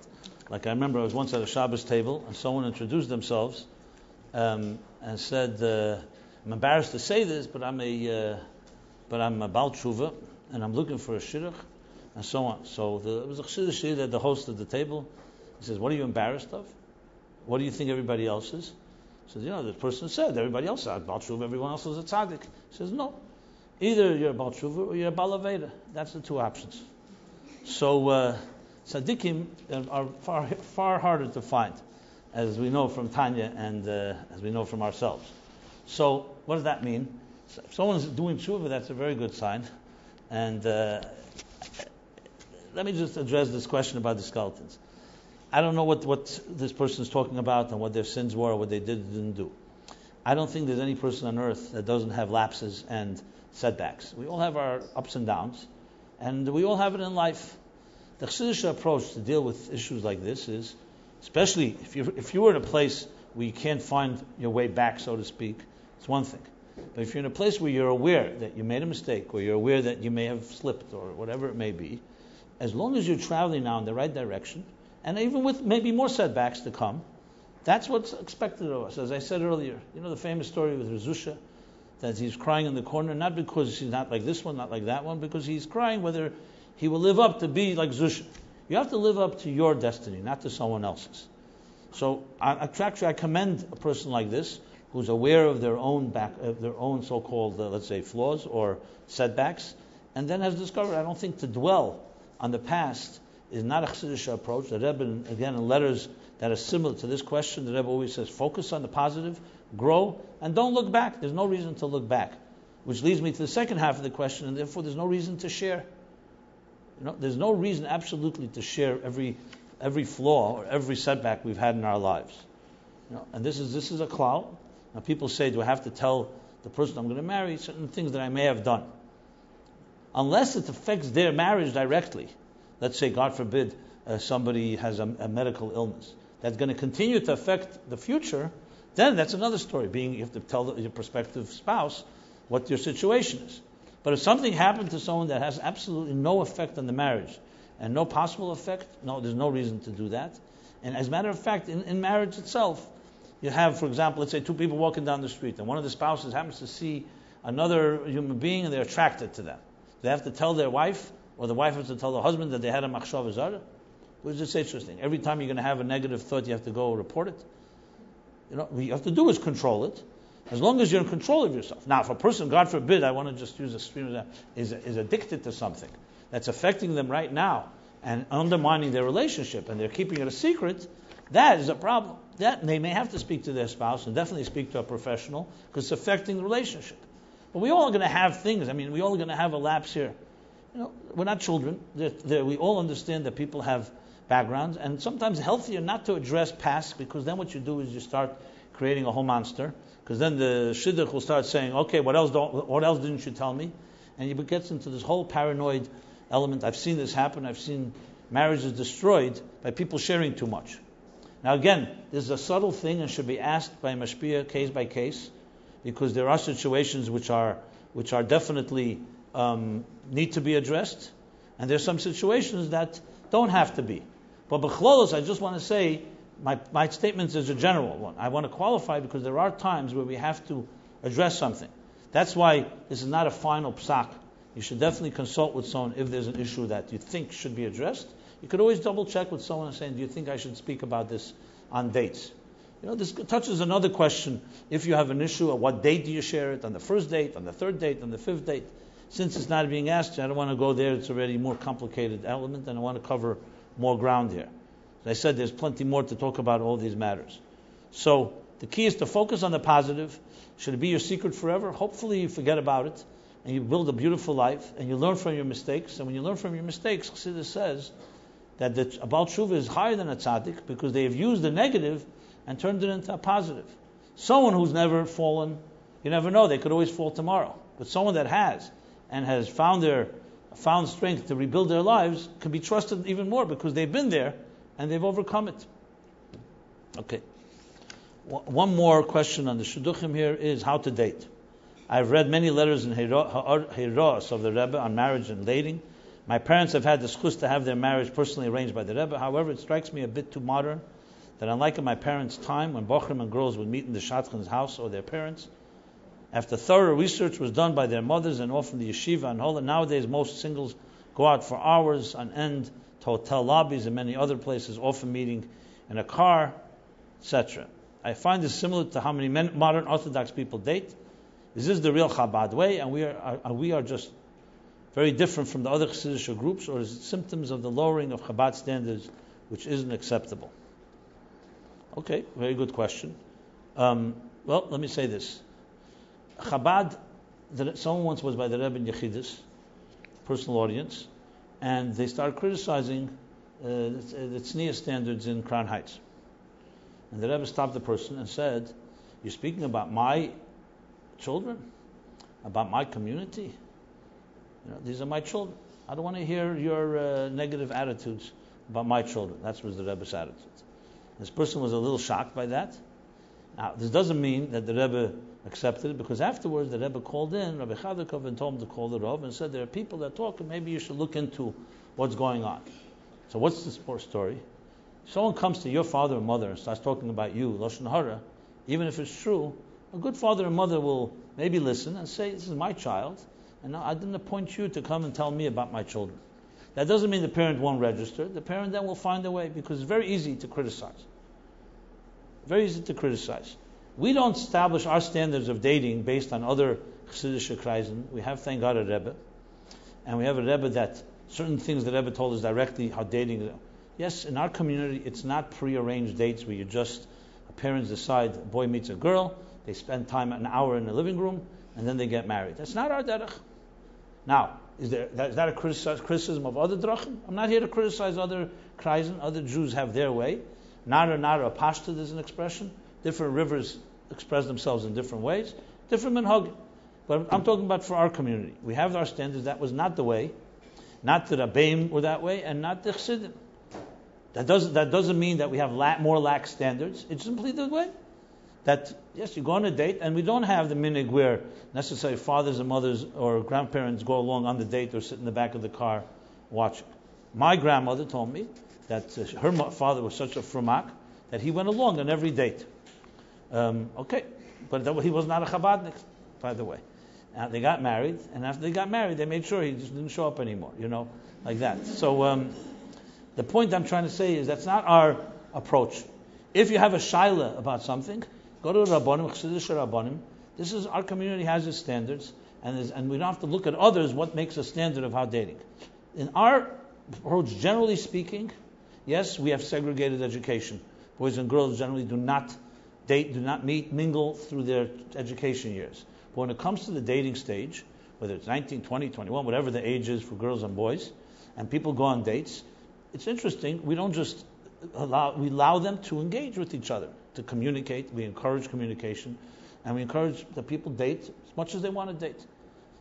Like I remember I was once at a Shabbos table, and someone introduced themselves and said, I'm embarrassed to say this, but I'm a Baal Tshuva, and I'm looking for a shidduch, and so on. So there was a Chassidishe that the host of the table, he says, what are you embarrassed of? What do you think everybody else is? He says, the person said, everybody else is a Baal Tshuva, everyone else is a tzaddik. He says, no. Either you're a Baal Tshuva or you're a Baal Aveda. That's the two options. So tzaddikim are far harder to find, as we know from Tanya and as we know from ourselves. So what does that mean? So if someone's doing tshuva, that's a very good sign. And let me just address this question about the skeletons. I don't know what this person is talking about and what their sins were or what they did or didn't do. I don't think there's any person on earth that doesn't have lapses and setbacks. We all have our ups and downs, and we all have it in life. The Chassidish approach to deal with issues like this is, especially if you were in a place where you can't find your way back, so to speak, it's one thing. But if you're in a place where you're aware that you made a mistake, or you're aware that you may have slipped, or whatever it may be, as long as you're traveling now in the right direction, and even with maybe more setbacks to come, that's what's expected of us. As I said earlier, the famous story with Rezusha, that he's crying in the corner, not because he's not like this one, not like that one, because he's crying whether he will live up to be like Zusha. You have to live up to your destiny, not to someone else's. So I commend a person like this, who's aware of their own so-called, let's say, flaws or setbacks, and then has discovered, I don't think to dwell on the past is not a Chassidish approach. The Rebbe, again, in letters that are similar to this question, the Rebbe always says, focus on the positive, grow, and don't look back. There's no reason to look back. Which leads me to the second half of the question, and therefore there's no reason to share. There's no reason absolutely to share every flaw or every setback we've had in our lives. And this is a klal. Now people say, do I have to tell the person I'm going to marry certain things that I may have done? Unless it affects their marriage directly. Let's say, God forbid, somebody has a medical illness that's going to continue to affect the future, then that's another story. You have to tell your prospective spouse what your situation is. But if something happened to someone that has absolutely no effect on the marriage and no possible effect, no, there's no reason to do that. And as a matter of fact, in marriage itself, you have, for example, let's say two people walking down the street, and one of the spouses happens to see another human being and they're attracted to them. They have to tell their wife, or the wife has to tell the husband that they had a machshava zara. What does it say? Interesting. Every time you're going to have a negative thought, you have to go report it. What you have to do is control it, as long as you're in control of yourself. Now, if a person, God forbid, I want to just use a stream of that, is addicted to something that's affecting them right now and undermining their relationship, and they're keeping it a secret, that is a problem. That they may have to speak to their spouse and definitely speak to a professional, because it's affecting the relationship. But we all are going to have things. We all are going to have a lapse here. We're not children. We all understand that people have backgrounds, and sometimes healthier not to address past, because then what you do is you start creating a whole monster, because then the shidduch will start saying, okay, what else didn't you tell me? And it gets into this whole paranoid element. I've seen this happen. I've seen marriages destroyed by people sharing too much. Now again, this is a subtle thing and should be asked by mashpia case by case, because there are situations which are definitely need to be addressed, and there's some situations that don't have to be. But b'chlolos, I just want to say, my statement is a general one. I want to qualify because there are times where we have to address something. That's why this is not a final psak. You should definitely consult with someone if there's an issue that you think should be addressed. You could always double check with someone and say, do you think I should speak about this on dates? This touches another question. If you have an issue, at what date do you share it? On the first date, on the third date, on the fifth date? Since it's not being asked, I don't want to go there. It's already a more complicated element, and I want to cover more ground here. As I said, there's plenty more to talk about all these matters. So the key is to focus on the positive. Should it be your secret forever? Hopefully you forget about it, and you build a beautiful life, and you learn from your mistakes. And when you learn from your mistakes, Chassidus says that the Baal Tshuva is higher than a tzaddik, because they have used the negative and turned it into a positive. Someone who's never fallen, you never know, they could always fall tomorrow. But someone that has, and has found strength to rebuild their lives can be trusted even more because they've been there and they've overcome it. Okay. One more question on the shidduchim here is how to date. I've read many letters in Heiros of the Rebbe on marriage and dating. My parents have had the schus to have their marriage personally arranged by the Rebbe. However, it strikes me a bit too modern that unlike in my parents' time when bochrim and girls would meet in the shadchan's house or their parents, after thorough research was done by their mothers and often the yeshiva and hola, nowadays most singles go out for hours on end to hotel lobbies and many other places, often meeting in a car, etc. I find this similar to how many modern Orthodox people date. Is this the real Chabad way, and we are just very different from the other Chassidish groups, or is it symptoms of the lowering of Chabad standards, which isn't acceptable? Okay, very good question. Well, let me say this. Chabad, someone once was by the Rebbe in Yechidus, personal audience, and they started criticizing the tznius standards in Crown Heights. And the Rebbe stopped the person and said, "You're speaking about my children, about my community. These are my children. I don't want to hear your negative attitudes about my children." That was the Rebbe's attitude. This person was a little shocked by that. Now, this doesn't mean that the Rebbe accepted it, because afterwards the Rebbe called in Rabbi Chadikov and told him to call the Rav and said, there are people that talk and maybe you should look into what's going on. So what's this poor story? If someone comes to your father or mother and starts talking about you, Lashon Hara, even if it's true, a good father and mother will maybe listen and say, this is my child, and I didn't appoint you to come and tell me about my children. That doesn't mean the parent won't register. The parent then will find a way, because it's very easy to criticize. Very easy to criticize. We don't establish our standards of dating based on other Chassidishe kreisen. We have, thank God, a Rebbe. And we have a Rebbe that certain things the Rebbe told us directly how dating is. Yes, in our community, it's not prearranged dates where parents decide a boy meets a girl, they spend time an hour in the living room, and then they get married. That's not our derech. Now, is that a criticism of other drachim? I'm not here to criticize other kreisen. Other Jews have their way. Nara, Pashta is an expression. Different rivers express themselves in different ways. Different minhag. But I'm talking about for our community. We have our standards. That was not the way. Not the Rabbeim were that way, and not the Chassidim. That doesn't mean that we have more lax standards. It's simply the way that, yes, you go on a date, and we don't have the minhag where necessarily fathers and mothers or grandparents go along on the date or sit in the back of the car watching. My grandmother told me that her father was such a frumak that he went along on every date. Okay, but he was not a Chabadnik, by the way. They got married, and after they got married, they made sure he just didn't show up anymore, like that. So the point I'm trying to say is that's not our approach. If you have a shaila about something, go to Rabbanim, Chassidishe Rabbanim. This is, our community has its standards, and we don't have to look at others what makes a standard of how dating. In our approach, generally speaking, yes, we have segregated education. Boys and girls generally do not date, do not meet, mingle through their education years. But when it comes to the dating stage, whether it's 19, 20, 21, whatever the age is for girls and boys, and people go on dates, it's interesting, we don't just allow them to engage with each other, to communicate. We encourage communication, and we encourage that people date as much as they want to date.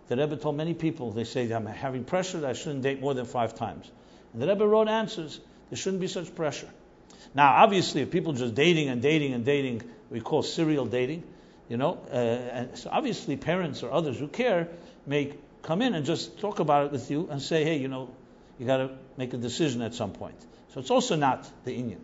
The Rebbe told many people, they say, I'm having pressure that I shouldn't date more than 5 times. And the Rebbe wrote answers. There shouldn't be such pressure. Now, obviously, if people just dating, we call serial dating, and so obviously parents or others who care may come in and just talk about it with you and say, hey, you got to make a decision at some point. So it's also not the inyan.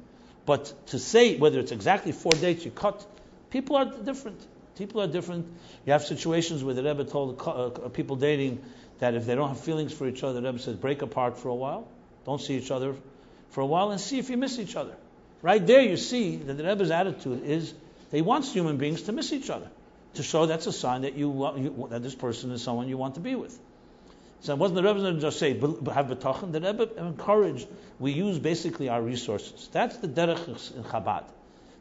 But to say whether it's exactly 4 dates you cut, people are different. You have situations where the Rebbe told people dating that if they don't have feelings for each other, the Rebbe says break apart for a while, don't see each other for a while, and see if you miss each other. Right there you see that the Rebbe's attitude is that he wants human beings to miss each other, to show that's a sign that that this person is someone you want to be with. So it wasn't the Rebbe that just say have betachin. The Rebbe encouraged. We use basically our resources. That's the derech in Chabad,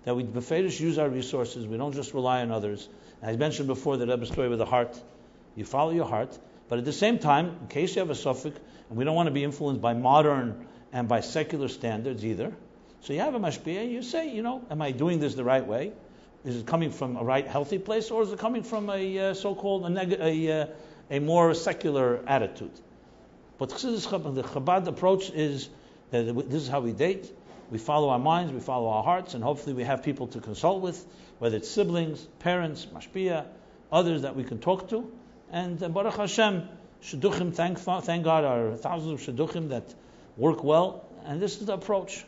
that we beferish use our resources. We don't just rely on others. And I mentioned before the Rebbe's story with the heart. You follow your heart, but at the same time, in case you have a suffix, and we don't want to be influenced by modern and by secular standards either. So you have a mashpia, you say, am I doing this the right way? Is it coming from a right, healthy place, or is it coming from a so-called a more secular attitude. But the Chabad approach is that this is how we date. We follow our minds, we follow our hearts, and hopefully we have people to consult with, whether it's siblings, parents, mashpia, others that we can talk to. And Baruch Hashem, shidduchim, thank God, are thousands of shidduchim that work well. And this is the approach,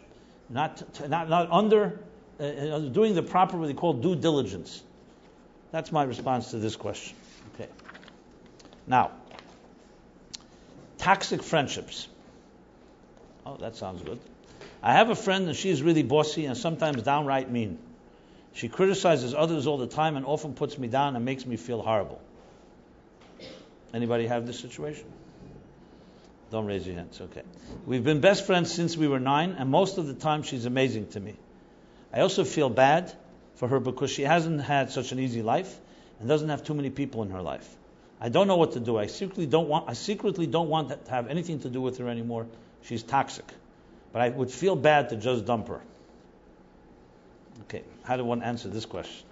not doing the proper, what they call due diligence. That's my response to this question. Okay. Now, toxic friendships. Oh, that sounds good. I have a friend and she's really bossy and sometimes downright mean. She criticizes others all the time and often puts me down and makes me feel horrible. Anybody have this situation? Don't raise your hands, okay. We've been best friends since we were 9 and most of the time she's amazing to me. I also feel bad for her because she hasn't had such an easy life and doesn't have too many people in her life. I don't know what to do. I secretly don't want to have anything to do with her anymore. She's toxic. But I would feel bad to just dump her. Okay, how do one answer this question?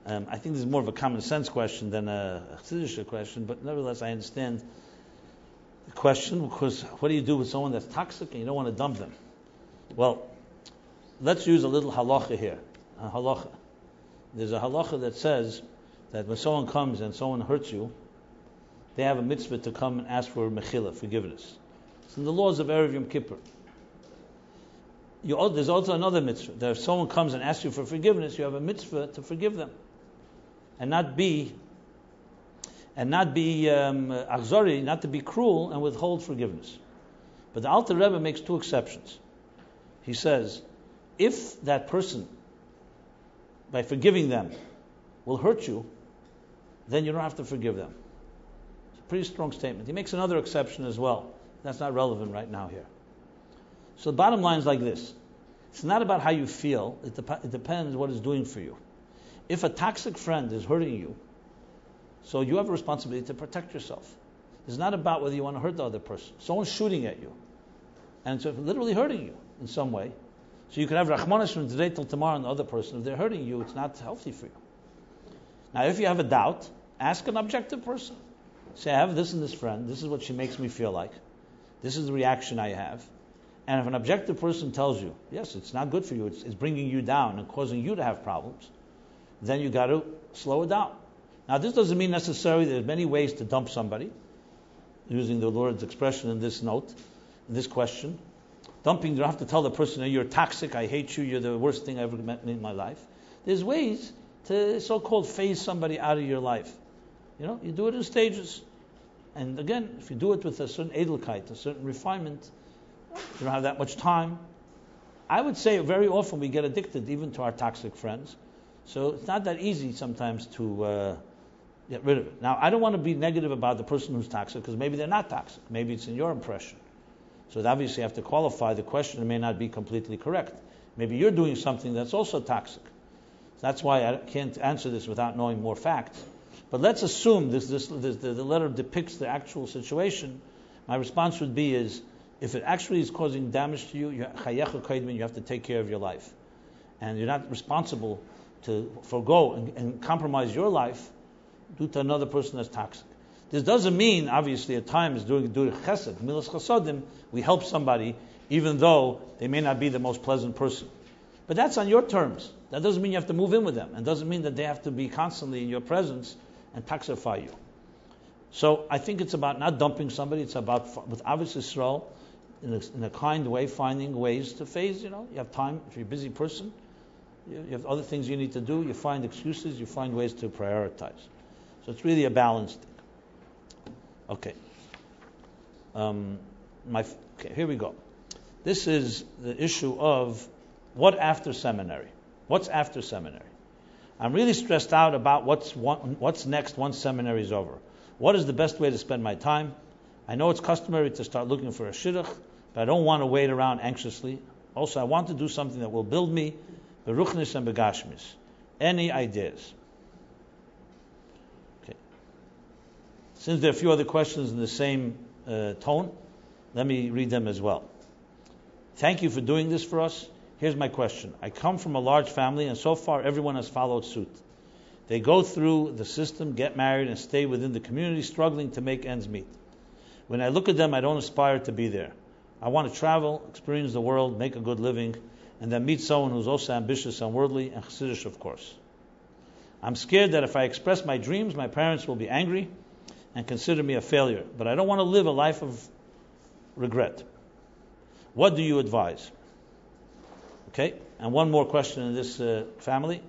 I think this is more of a common sense question than a Chassidish question, but nevertheless I understand the question, because what do you do with someone that's toxic and you don't want to dump them? Well, let's use a little halacha here. A halacha. There's a halacha that says that when someone comes and someone hurts you, they have a mitzvah to come and ask for mechila, forgiveness. It's in the laws of Erev Yom Kippur. There's also another mitzvah that if someone comes and asks you for forgiveness, you have a mitzvah to forgive them, and not be achzari, not to be cruel and withhold forgiveness. But the Alter Rebbe makes 2 exceptions. He says, if that person, by forgiving them, will hurt you, then you don't have to forgive them. It's a pretty strong statement. He makes another exception as well. That's not relevant right now here. So the bottom line is like this. It's not about how you feel. It depends what it's doing for you. If a toxic friend is hurting you, so you have a responsibility to protect yourself. It's not about whether you want to hurt the other person. Someone's shooting at you, and it's literally hurting you in some way. So you can have rachmanis from today till tomorrow on the other person. If they're hurting you, it's not healthy for you. Now, if you have a doubt, ask an objective person. Say, I have this and this friend. This is what she makes me feel like. This is the reaction I have. And if an objective person tells you, yes, it's not good for you, it's bringing you down and causing you to have problems, then you got to slow it down. Now, this doesn't mean necessarily there's many ways to dump somebody, using the Lord's expression in this note, in this question. Dumping, you don't have to tell the person, you're toxic, I hate you, you're the worst thing I ever met in my life. There's ways to so-called phase somebody out of your life. You do it in stages. And again, if you do it with a certain edelkeit, a certain refinement, you don't have that much time. I would say very often we get addicted even to our toxic friends. So it's not that easy sometimes to get rid of it. Now, I don't want to be negative about the person who's toxic, because maybe they're not toxic. Maybe it's in your impression. So obviously you have to qualify the question. It may not be completely correct. Maybe you're doing something that's also toxic. That's why I can't answer this without knowing more facts. But let's assume the letter depicts the actual situation. My response would be is, if it actually is causing damage to you, you have to take care of your life. And you're not responsible to forego and compromise your life due to another person that's toxic. This doesn't mean, obviously, at times during chesed, milas chasodim, we help somebody even though they may not be the most pleasant person. But that's on your terms. That doesn't mean you have to move in with them. And doesn't mean that they have to be constantly in your presence and toxify you. So I think it's about not dumping somebody. It's about, with Avos Yisrael, in a kind way, finding ways to phase. You have time. If you're a busy person, you have other things you need to do. You find excuses. You find ways to prioritize. So it's really a balanced thing. Okay. Okay, here we go. This is the issue of what after seminary. What's after seminary? I'm really stressed out about what's next once seminary is over. What is the best way to spend my time? I know it's customary to start looking for a shidduch, but I don't want to wait around anxiously. Also, I want to do something that will build me, beruchnis and begashmis. Any ideas? Okay. Since there are a few other questions in the same tone, let me read them as well. Thank you for doing this for us. Here's my question. I come from a large family, and so far everyone has followed suit. They go through the system, get married, and stay within the community, struggling to make ends meet. When I look at them, I don't aspire to be there. I want to travel, experience the world, make a good living, and then meet someone who's also ambitious and worldly, and Chassidish, of course. I'm scared that if I express my dreams, my parents will be angry and consider me a failure. But I don't want to live a life of regret. What do you advise? Okay, and one more question in this family.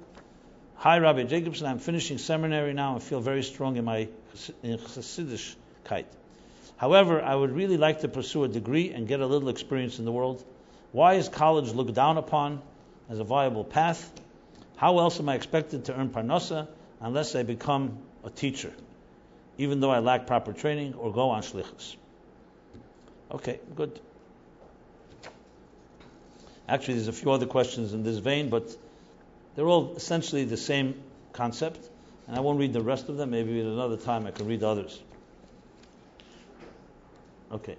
Hi, Rabbi Jacobson. I'm finishing seminary now and feel very strong in Chassidishkeit. However, I would really like to pursue a degree and get a little experience in the world. Why is college looked down upon as a viable path? How else am I expected to earn parnasa unless I become a teacher, even though I lack proper training or go on shlichus? Okay, good. Actually, there's a few other questions in this vein, but they're all essentially the same concept, and I won't read the rest of them. Maybe at another time I can read others. Okay.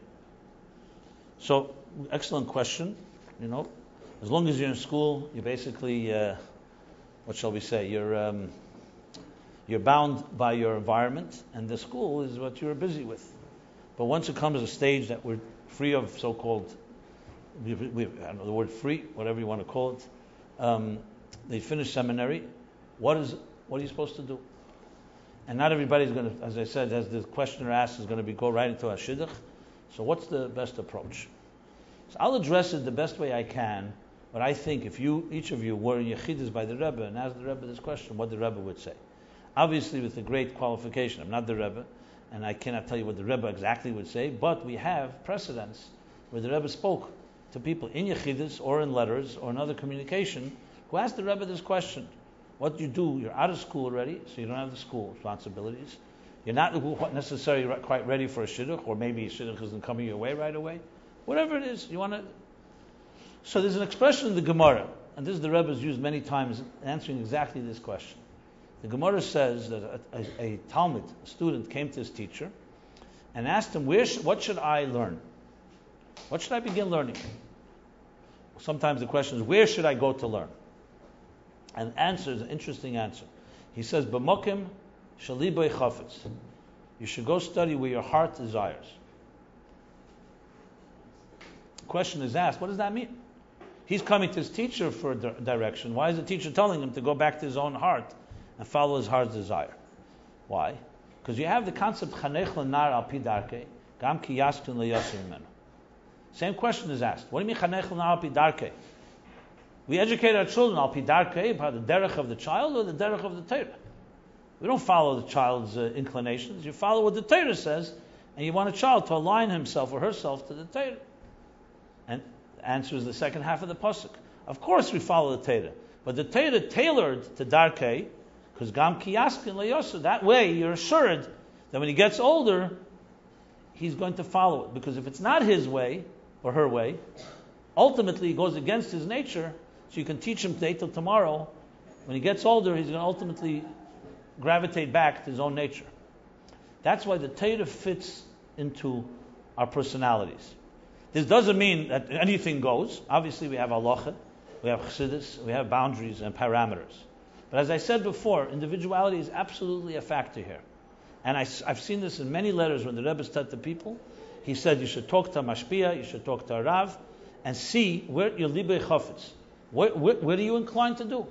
So, excellent question. As long as you're in school, you basically, what shall we say? You're bound by your environment, and the school is what you're busy with. But once it comes to a stage that we're free of so-called, I don't know the word free, whatever you want to call it. They finish seminary. What are you supposed to do? And not everybody's going to, as I said, as the questioner asks, is going to go right into a shidduch. So what's the best approach? So I'll address it the best way I can, but I think if each of you were in Yechidus by the Rebbe and asked the Rebbe this question, what the Rebbe would say. Obviously with a great qualification. I'm not the Rebbe, and I cannot tell you what the Rebbe exactly would say, but we have precedents where the Rebbe spoke to people in Yechidus or in letters or in other communication who asked the Rebbe this question. What do you do? You're out of school already, so you don't have the school responsibilities. You're not necessarily quite ready for a shidduch, or maybe a shidduch isn't coming your way right away. Whatever it is, you want to. So there's an expression in the Gemara, and this the Rebbe has used many times answering exactly this question. The Gemara says that a Talmud, a student, came to his teacher and asked him, what should I learn? What should I begin learning? Sometimes the question is, where should I go to learn? And the answer is an interesting answer. He says, B'mokim shalibay chafetz. You should go study where your heart desires. The question is asked, what does that mean? He's coming to his teacher for direction. Why is the teacher telling him to go back to his own heart and follow his heart's desire? Why? Because you have the concept chanech l'nar al pi darkei, gam ki yaskun le'yasir mimenu. Same question is asked. What do you mean chanech l'nar al pi darkei? We educate our children al pi darkei, by the derech of the child or the derech of the Torah. We don't follow the child's inclinations. You follow what the Torah says, and you want a child to align himself or herself to the Torah. And the answer is the second half of the pasuk. Of course we follow the Torah, but the Torah tailored to darkei, because gam ki yaskin le'yosu. That way you're assured that when he gets older, he's going to follow it. Because if it's not his way or her way, ultimately it goes against his nature. So you can teach him today till tomorrow. When he gets older, he's going to ultimately gravitate back to his own nature. That's why the Torah fits into our personalities. This doesn't mean that anything goes. Obviously, we have halacha, we have chassidus, we have boundaries and parameters. But as I said before, individuality is absolutely a factor here. And I've seen this in many letters when the Rebbe said to people. He said you should talk to a mashpia, you should talk to a rav, and see where your libei chafetz. What are you inclined to do?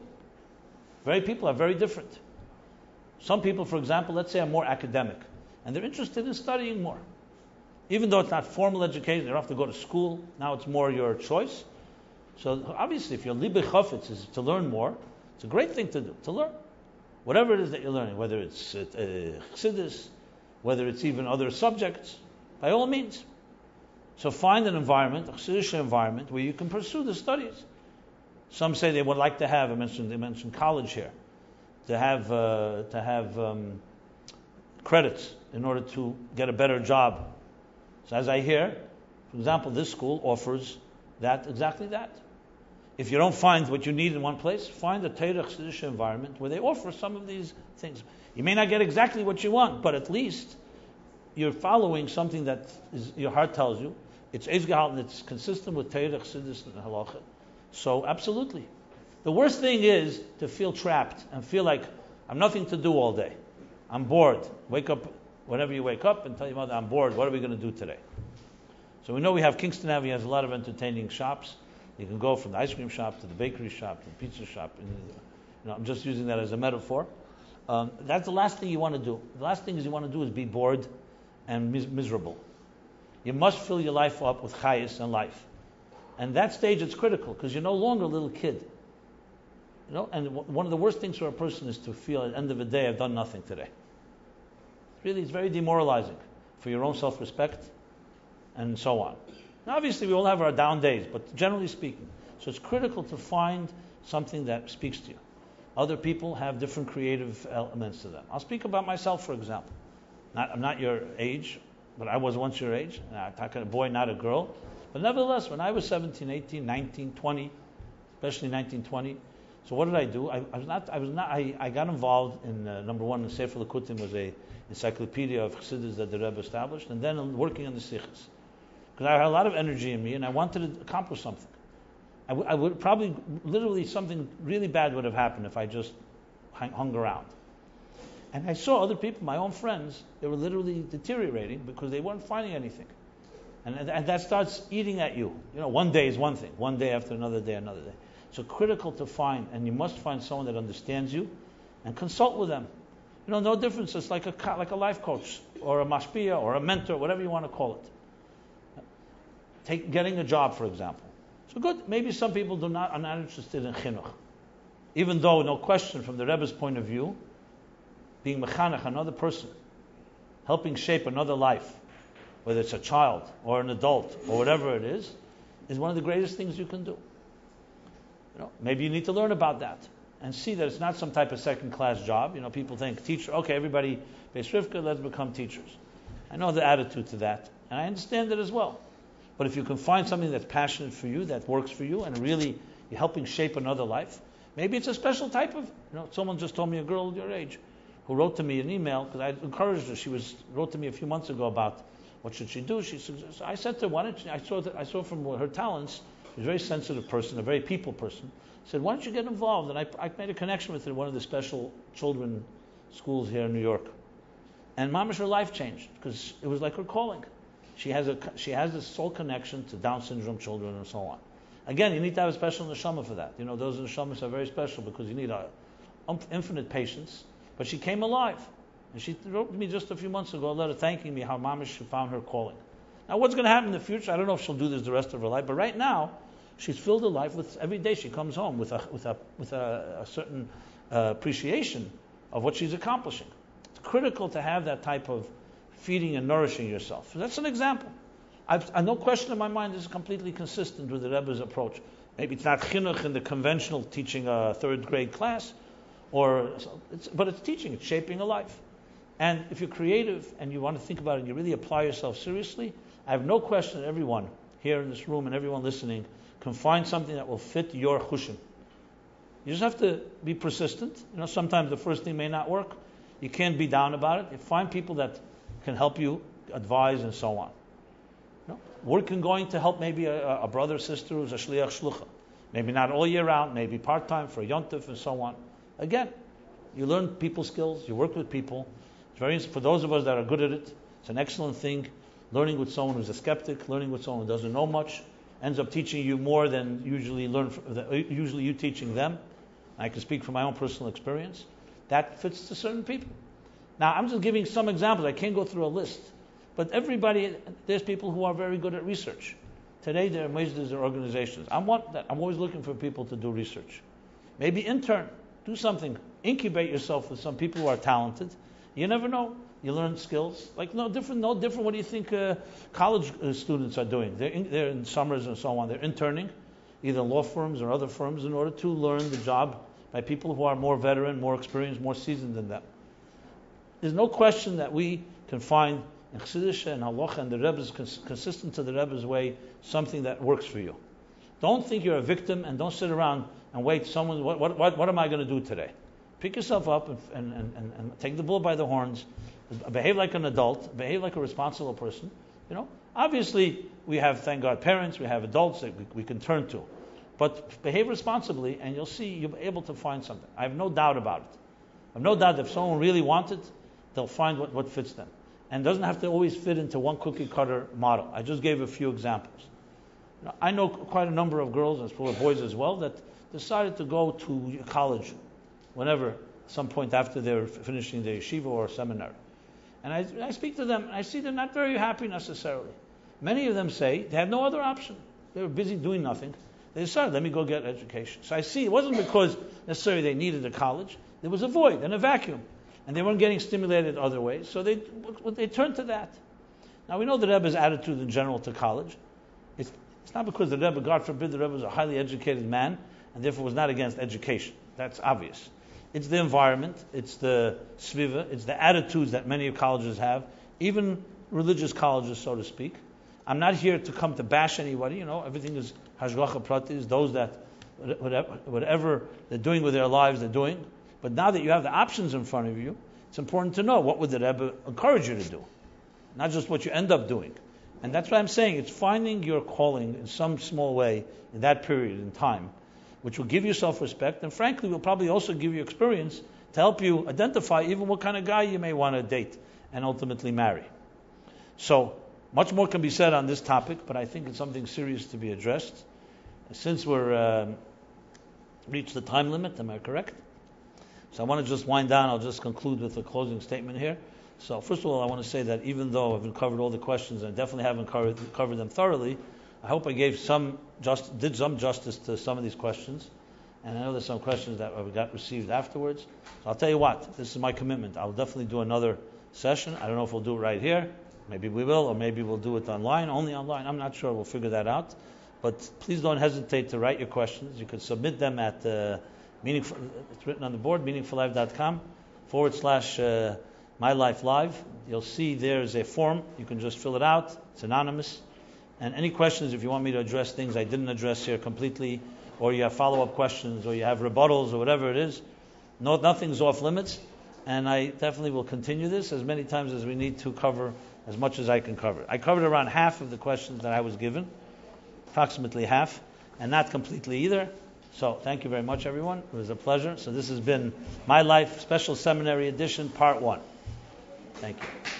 People are very different. Some people, for example, let's say are more academic, and they're interested in studying more. Even though it's not formal education, they don't have to go to school. Now it's more your choice. So obviously, if your libei chafetz is to learn more, it's a great thing to do, to learn. Whatever it is that you're learning, whether it's chassidus, whether it's even other subjects, by all means. So find an environment, a Chassidish environment, where you can pursue the studies. Some say they would like to have, they mentioned college here, to have credits in order to get a better job. So as I hear, for example, this school offers exactly that. If you don't find what you need in one place, find a Torah Chassidish environment where they offer some of these things. You may not get exactly what you want, but at least you're following something that your heart tells you. It's Eis gehalten, it's consistent with Torah, Chassidus, and Halacha. So absolutely. The worst thing is to feel trapped and feel like I have nothing to do all day. I'm bored. Wake up whenever you wake up and tell your mother, I'm bored. What are we going to do today? So we know we have Kingston Avenue has a lot of entertaining shops. You can go from the ice cream shop to the bakery shop to the pizza shop. I'm just using that as a metaphor. That's the last thing you want to do. The last thing you want to do is be bored and miserable. You must fill your life up with chayis and life. And that stage it's critical because you're no longer a little kid. And one of the worst things for a person is to feel at the end of the day, I've done nothing today. It's very demoralizing for your own self-respect and so on. Now, obviously, we all have our down days, but generally speaking. So it's critical to find something that speaks to you. Other people have different creative elements to them. I'll speak about myself, for example. I'm not your age, but I was once your age. I'm talking a boy, not a girl. But nevertheless, when I was 17, 18, 19, 20, especially 19, 20, so what did I do? I got involved in, number one, the Sefer Likutim was a encyclopedia of Chassidus that the Rebbe established, and then working on the Sichos. Because I had a lot of energy in me, and I wanted to accomplish something. I would probably, literally, something really bad would have happened if I just hung around. And I saw other people, my own friends, they were literally deteriorating because they weren't finding anything. And that starts eating at you. One day is one thing. One day after another day, another day. So critical to find, and you must find someone that understands you, and consult with them. No difference. It's like a life coach, or a mashpia, or a mentor, whatever you want to call it. Getting a job, for example. So good. Maybe some people are not interested in chinuch, even though, no question, from the Rebbe's point of view, being mechanech, another person, helping shape another life, whether it's a child or an adult or whatever it is one of the greatest things you can do. Maybe you need to learn about that and see that it's not some type of second-class job. People think teacher. Okay, everybody, Beis Rivka, let's become teachers. I know the attitude to that, and I understand it as well. But if you can find something that's passionate for you, that works for you, and really you're helping shape another life, maybe it's a special type of. Someone just told me, a girl your age, who wrote to me an email because I encouraged her. She wrote to me a few months ago about what should she do. I said to her, why don't you? I saw from her talents. She's a very sensitive person, a very people person. I said, why don't you get involved? And I made a connection with her in one of the special children schools here in New York. And mamash, her life changed because it was like her calling. She has this soul connection to Down syndrome children and so on. Again, you need to have a special neshama for that. Those neshamas are very special because you need infinite patience. But she came alive. And she wrote to me just a few months ago a letter thanking me how mamash found her calling. Now, what's going to happen in the future? I don't know if she'll do this the rest of her life, but right now, she's filled her life with, every day she comes home with a certain appreciation of what she's accomplishing. It's critical to have that type of feeding and nourishing yourself. So that's an example. I've no question in my mind this is completely consistent with the Rebbe's approach. Maybe it's not chinuch in the conventional teaching a third grade class, but it's teaching, it's shaping a life. And if you're creative and you want to think about it and you really apply yourself seriously, I have no question that everyone here in this room and everyone listening can find something that will fit your chushim. You just have to be persistent. Sometimes the first thing may not work. You can't be down about it. You find people that can help you, advise, and so on. Work and going to help maybe a brother or sister who's a shliach shlucha. Maybe not all year round, maybe part-time for a yontif and so on. Again, you learn people skills, you work with people. It's for those of us that are good at it, it's an excellent thing. Learning with someone who's a skeptic, learning with someone who doesn't know much, ends up teaching you more than usually you teaching them. I can speak from my own personal experience. That fits to certain people. Now, I'm just giving some examples. I can't go through a list. But there's people who are very good at research. Today, there are majors or organizations. I'm always looking for people to do research. Maybe intern, do something. Incubate yourself with some people who are talented. You never know. You learn skills. Like no different. What do you think college students are doing? They're in summers and so on. They're interning, either law firms or other firms, in order to learn the job by people who are more veteran, more experienced, more seasoned than them. There's no question that we can find in Chassidishe and Halacha and the Rebbe's, consistent to the Rebbe's way, something that works for you. Don't think you're a victim and don't sit around and wait. What am I going to do today? Pick yourself up and take the bull by the horns. Behave like an adult. Behave like a responsible person. Obviously we have, thank God, parents. We have adults that we can turn to. But behave responsibly, and you'll see you'll be able to find something. I have no doubt about it. I've no doubt if someone really wants it, they'll find what fits them. And it doesn't have to always fit into one cookie cutter model. I just gave a few examples. I know quite a number of girls, and for boys as well, that decided to go to college whenever, some point after they're finishing their yeshiva or seminary. And I speak to them, and I see they're not very happy necessarily. Many of them say they had no other option. They were busy doing nothing. They decided, let me go get education. So I see it wasn't because necessarily they needed a college. There was a void and a vacuum. And they weren't getting stimulated other ways. So they turned to that. Now we know the Rebbe's attitude in general to college. It's not because the Rebbe, God forbid, the Rebbe was a highly educated man and therefore was not against education. That's obvious. It's the environment, it's the sviva, it's the attitudes that many colleges have, even religious colleges, so to speak. I'm not here to come to bash anybody. Everything is hashgacha pratis, those that whatever they're doing with their lives, they're doing. But now that you have the options in front of you, it's important to know what would the Rebbe encourage you to do, not just what you end up doing. And that's what I'm saying. It's finding your calling in some small way in that period in time, which will give you self-respect, and frankly will probably also give you experience to help you identify even what kind of guy you may want to date and ultimately marry. So much more can be said on this topic, but I think it's something serious to be addressed. Since we're reached the time limit, am I correct? So I want to just wind down. I'll just conclude with a closing statement here. So first of all, I want to say that even though I've covered all the questions, and I definitely haven't covered them thoroughly, I hope I did some justice to some of these questions. And I know there's some questions that we got received afterwards. So I'll tell you what, this is my commitment. I'll definitely do another session. I don't know if we'll do it right here. Maybe we will, or maybe we'll do it online, only online. I'm not sure. We'll figure that out. But please don't hesitate to write your questions. You could submit them at Meaningful, it's written on the board, meaningfullife.com/MyLife Live. You'll see there's a form. You can just fill it out. It's anonymous. And any questions, if you want me to address things I didn't address here completely, or you have follow-up questions, or you have rebuttals, or whatever it is, nothing's off limits. And I definitely will continue this as many times as we need to cover as much as I can cover. I covered around half of the questions that I was given, approximately half, and not completely either. So thank you very much, everyone. It was a pleasure. So this has been My Life Special Seminary Edition, Part 1. Thank you.